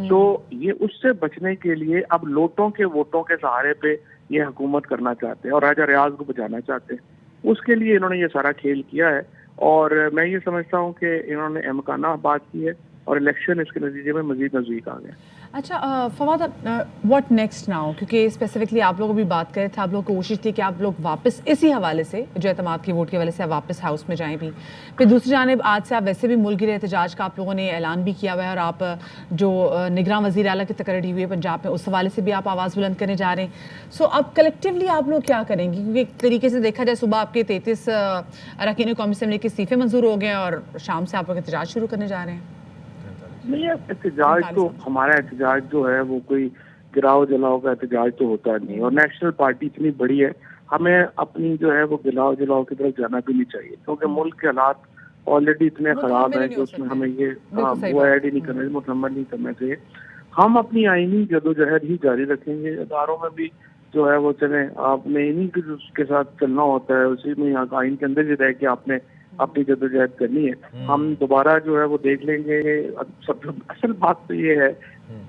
तो ये उससे बचने के लिए अब लोटों के वोटों के सहारे पे ये हुकूमत करना चाहते हैं और राजा रियाज को बचाना चाहते हैं। उसके लिए इन्होंने ये सारा खेल किया है और मैं ये समझता हूँ कि इन्होंने अहमकाना बात की है और इलेक्शन इसके नतीजे में मजीद नज़दीक आ गए। अच्छा फवाद, व्हाट नेक्स्ट नाउ, क्योंकि स्पेसिफिकली आप लोग भी बात कर रहे थे, आप लोग कोशिश थी कि आप लोग वापस इसी हवाले से जो एतमाद की वोट की वजह से आप वापस हाउस में जाएं भी। फिर दूसरी जानिब आज से आप वैसे भी मुल्क गिरे एहतजाज का आप लोगों ने ऐलान भी किया हुआ है और आप जो निगरान वज़ीर आला की तकरीर हुई है पंजाब में उस हवाले से भी आप आवाज़ बुलंद करने जा रहे हैं। सो अब कलेक्टिवली आप लोग क्या करेंगे, क्योंकि एक तरीके से देखा जाए सुबह आपके 33 अरकान कौमी असेंबली के इस्तीफे मंजूर हो गए और शाम से आप लोग एहतजाज शुरू करने जा रहे हैं। नहीं, एहतजाज तो हमारा एहतजाज जो है वो कोई गिराव जलाओ का एहतजाज तो होता नहीं, और नेशनल पार्टी इतनी बड़ी है, हमें अपनी जो है वो गिराव जलाओ की तरफ जाना भी नहीं चाहिए, क्योंकि मुल्क के हालात ऑलरेडी इतने खराब हैं कि उसमें हमें ये वो ऐड ही नहीं करना, मुकम्मल नहीं करना चाहिए। हम अपनी आईनी जदोजहद ही जारी रखेंगे, इदारों में भी जो है वो चले, आपने इन्हीं के साथ चलना होता है, उसी में यहाँ आइन के अंदर ही रह के आपने अपनी जदोजहद करनी है। हम दोबारा जो है वो देख लेंगे। सब असल बात तो ये है,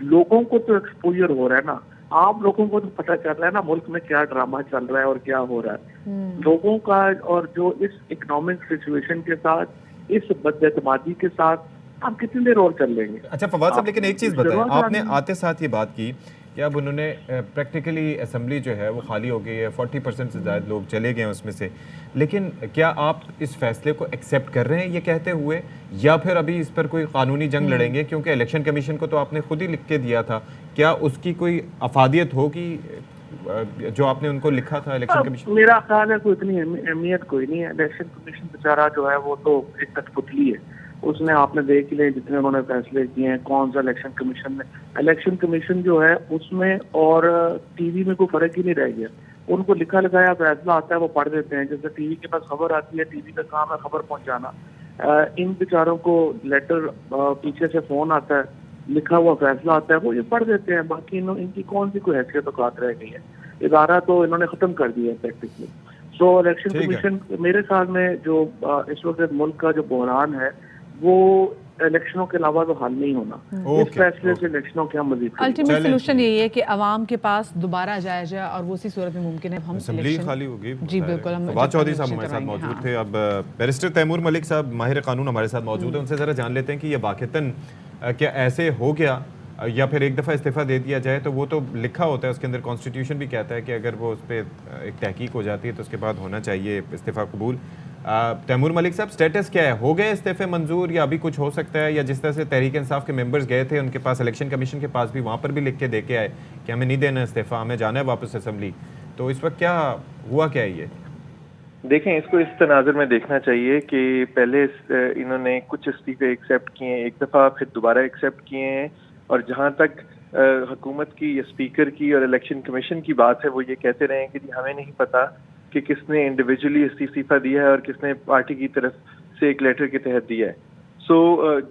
लोगों को तो एक्सपोजर हो रहा है ना, आप लोगों को तो पता चल रहा है ना मुल्क में क्या ड्रामा चल रहा है और क्या हो रहा है लोगों का, और जो इस इकोनॉमिक सिचुएशन के साथ, इस बदएतमादी के साथ आप कितनी देर और चल लेंगे। अच्छा फवाद साहब, लेकिन एक चीज़ बताएं, आपने आते साथ ये बात की कि अब उन्होंने प्रैक्टिकली असेंबली जो है वो खाली हो गई है, 40% से ज़्यादा लोग चले गए हैं उसमें से, लेकिन क्या आप इस फैसले को एक्सेप्ट कर रहे हैं ये कहते हुए, या फिर अभी इस पर कोई कानूनी जंग लड़ेंगे? क्योंकि इलेक्शन कमीशन को तो आपने खुद ही लिख के दिया था, क्या उसकी कोई अफादियत होगी जो आपने उनको लिखा था इलेक्शन कमीशन? मेरा ख्याल है कोई इतनी अहमियत कोई नहीं है। इलेक्शन कमीशन बेचारा जो है वो तो एक कठपुतली है, उसने आपने देख लिया जितने उन्होंने फैसले किए हैं, कौन सा इलेक्शन कमीशन जो है उसमें और टीवी में कोई फर्क ही नहीं रह गया। उनको लिखा लगाया फैसला आता है वो पढ़ देते हैं, जैसे टीवी के पास खबर आती है, टीवी का काम है खबर पहुंचाना। इन बेचारों को लेटर पीछे से फोन आता है, लिखा हुआ फैसला आता है, वो ये पढ़ देते हैं। बाकी इनकी कौन सी कोई हैसियत औकात रह गई है, इदारा तो इन्होंने खत्म कर दिया है प्रैक्टिकली। सो इलेक्शन कमीशन मेरे ख्याल में जो इस वक्त मुल्क का जो बहरान है वो इलेक्शनों के अलावा तो हल नहीं होना। इस फैसले से इलेक्शनों के हम मजीद अल्टीमेट सोल्यूशन यही है कि आवाम के पास दोबारा जाया जाए और वो उसी सूरत में मुमकिन है हम असेंबली खाली हो गई। जी बिल्कुल। हम फवाद चौधरी साहब हमारे साथ मौजूद थे। अब बैरिस्टर तैमूर मलिक साहब माहिर कानून हमारे साथ मौजूद है, उनसे ज़रा जान लेते हैं कि ये वाक़तन क्या ऐसे हो गया या फिर एक दफ़ा इस्तीफ़ा दे दिया जाए तो वो तो लिखा होता है उसके अंदर, कॉन्स्टिट्यूशन भी कहता है कि अगर वो उस पर एक तहकीक हो जाती है तो उसके बाद होना चाहिए इस्तीफ़ा कबूल। तैमूर मलिक साहब, स्टेटस क्या है? हो गए इस्तीफ़े मंजूर या अभी कुछ हो सकता है? या जिस तरह से तहरीक इंसाफ के मेंबर्स गए थे उनके पास, इलेक्शन कमीशन के पास भी, वहाँ पर भी लिख के दे के आए कि हमें नहीं देना इस्तीफ़ा, हमें जाना है वापस असम्बली, तो इस वक्त क्या हुआ, क्या है ये? देखें, इसको इस तनाज़ुर में देखना चाहिए कि पहले इन्होंने कुछ इस्तीफे एक्सेप्ट किए हैं, एक दफ़ा, फिर दोबारा एक्सेप्ट किए हैं, और जहाँ तक हुकूमत की या स्पीकर की और इलेक्शन कमीशन की बात है, वो ये कहते रहे हैं कि जी हमें नहीं पता कि किसने इंडिविजुअली इस्तीफा दिया है और किसने पार्टी की तरफ से एक लेटर के तहत दिया है। सो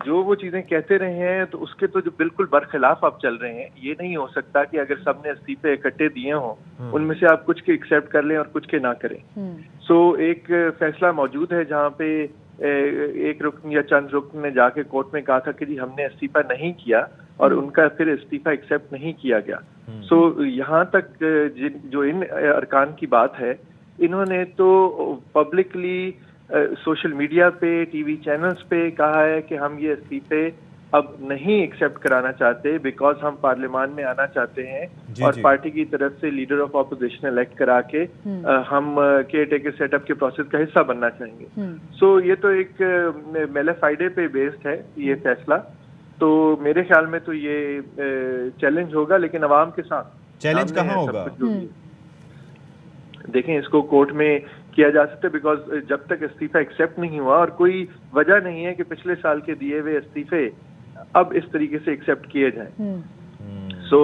जो वो चीज़ें कहते रहे हैं तो उसके तो जो बिल्कुल बरखिलाफ आप चल रहे हैं। ये नहीं हो सकता कि अगर सबने इस्तीफे इकट्ठे दिए हों, उनमें से आप कुछ के एक्सेप्ट कर लें और कुछ के ना करें। सो एक फैसला मौजूद है जहाँ पे एक रुकन या चंद रुकन ने जाके कोर्ट में कहा था कि जी हमने इस्तीफा नहीं किया, और उनका फिर इस्तीफा एक्सेप्ट नहीं किया गया। सो यहाँ तक जो इन अरकान की बात है, इन्होंने तो पब्लिकली सोशल मीडिया पे, टीवी चैनल्स पे कहा है कि हम ये इस्तीफे अब नहीं एक्सेप्ट कराना चाहते बिकॉज हम पार्लियामान में आना चाहते हैं और पार्टी की तरफ से लीडर ऑफ ऑपोजिशन इलेक्ट करा के हम केयर टेकर सेटअप के प्रोसेस का हिस्सा बनना चाहेंगे। सो ये तो एक मेलेफाइडे पे बेस्ड है ये फैसला। तो मेरे ख्याल में तो ये चैलेंज होगा, लेकिन अवाम के साथ चैलेंज कहाँ होगा? देखें, इसको कोर्ट में किया जा सकता है बिकॉज जब तक इस्तीफा एक्सेप्ट नहीं हुआ, और कोई वजह नहीं है कि पिछले साल के दिए हुए इस्तीफे अब इस तरीके से एक्सेप्ट किए जाएं। सो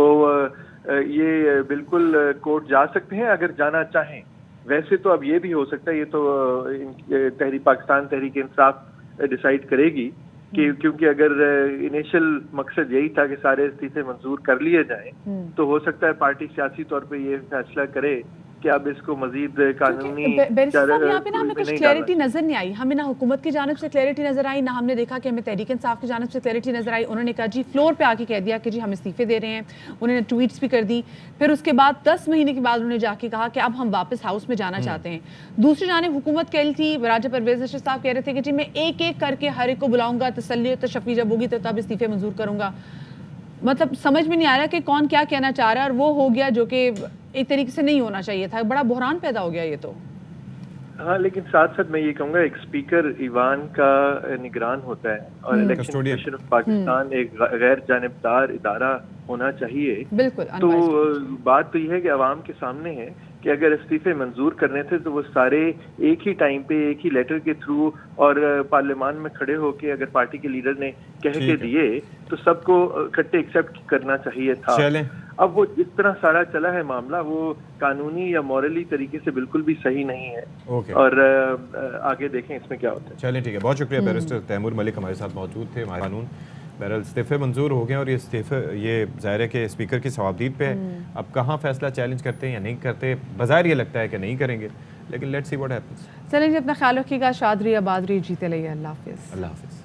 ये बिल्कुल कोर्ट जा सकते हैं अगर जाना चाहें। वैसे तो अब ये भी हो सकता है, ये तो पाकिस्तान तहरीक इंसाफ डिसाइड करेगी कि क्योंकि अगर इनिशियल मकसद यही था कि सारे इस्तीफे मंजूर कर लिए जाएं, तो हो सकता है पार्टी सियासी तौर पे ये फैसला करे कि अब इसको मजीद कानूनी यहाँ पे ना हमें कुछ क्लैरिटी नजर नहीं आई। हमें ना हुकूमत की जानिब से क्लैरिटी नजर आई, ना हमने देखा कि हमें तहरीक इंसाफ की जानिब से क्लैरिटी नजर आई। उन्होंने कहा जी, फ्लोर पे आके कह दिया कि जी हम इस्तीफे दे रहे हैं, उन्होंने ट्वीट्स भी कर दी। फिर उसके बाद 10 महीने के बाद उन्होंने जाके कहा कि अब हम वापस हाउस में जाना चाहते हैं। दूसरी जानिब हुकूमत कह रही थी, राजा परवेज अशरफ साहब कह रहे थे कि जी मैं एक एक करके हर एक को बुलाऊंगा, तसल्ली और तशफ़ी जब होगी तो तब इस्तीफे मंजूर करूंगा। मतलब समझ में नहीं आ रहा कि कौन क्या कहना चाह रहा है, और वो हो गया जो कि एक तरीके से नहीं होना चाहिए था। बड़ा बुहरान पैदा हो गया ये तो। हाँ, लेकिन साथ साथ मैं ये कहूँगा, एक स्पीकर ईवान का निगरान होता है और इलेक्शन कमीशन ऑफ पाकिस्तान एक गैर जानिबदार इदारा होना चाहिए। बिल्कुल। तो बात तो ये है कि अवाम के सामने है कि अगर इस्तीफे मंजूर करने थे तो वो सारे एक ही टाइम पे, एक ही लेटर के थ्रू और पार्लियामान में खड़े होके अगर पार्टी के लीडर ने कह के दिए तो सबको इकट्ठे एक्सेप्ट करना चाहिए था। अब वो जिस तरह सारा चला है मामला, वो कानूनी या मॉरली तरीके से बिल्कुल भी सही नहीं है। और आगे देखें इसमें क्या होता है। चलें, ठीक है, बहुत शुक्रिया। बैरिस्टर तैमूर मलिक हमारे साथ मौजूद थे। हमारे कानून बहरहाल इस्तीफे मंजूर हो गए और ये इस्तीफे, ये ज़ाहिर है कि स्पीकर की सवाबदीद पे है। अब कहाँ फैसला चैलेंज करते हैं या नहीं करते, बाज़ार ये लगता है कि नहीं करेंगे, लेकिन लेट्स सी व्हाट हैपेंस। चलें जी, अपना ख्याल रखिएगा। शाद रहिए, आबाद रहिए, जीते रहिए। अल्लाह हाफिज़। अल्लाह हाफिज़।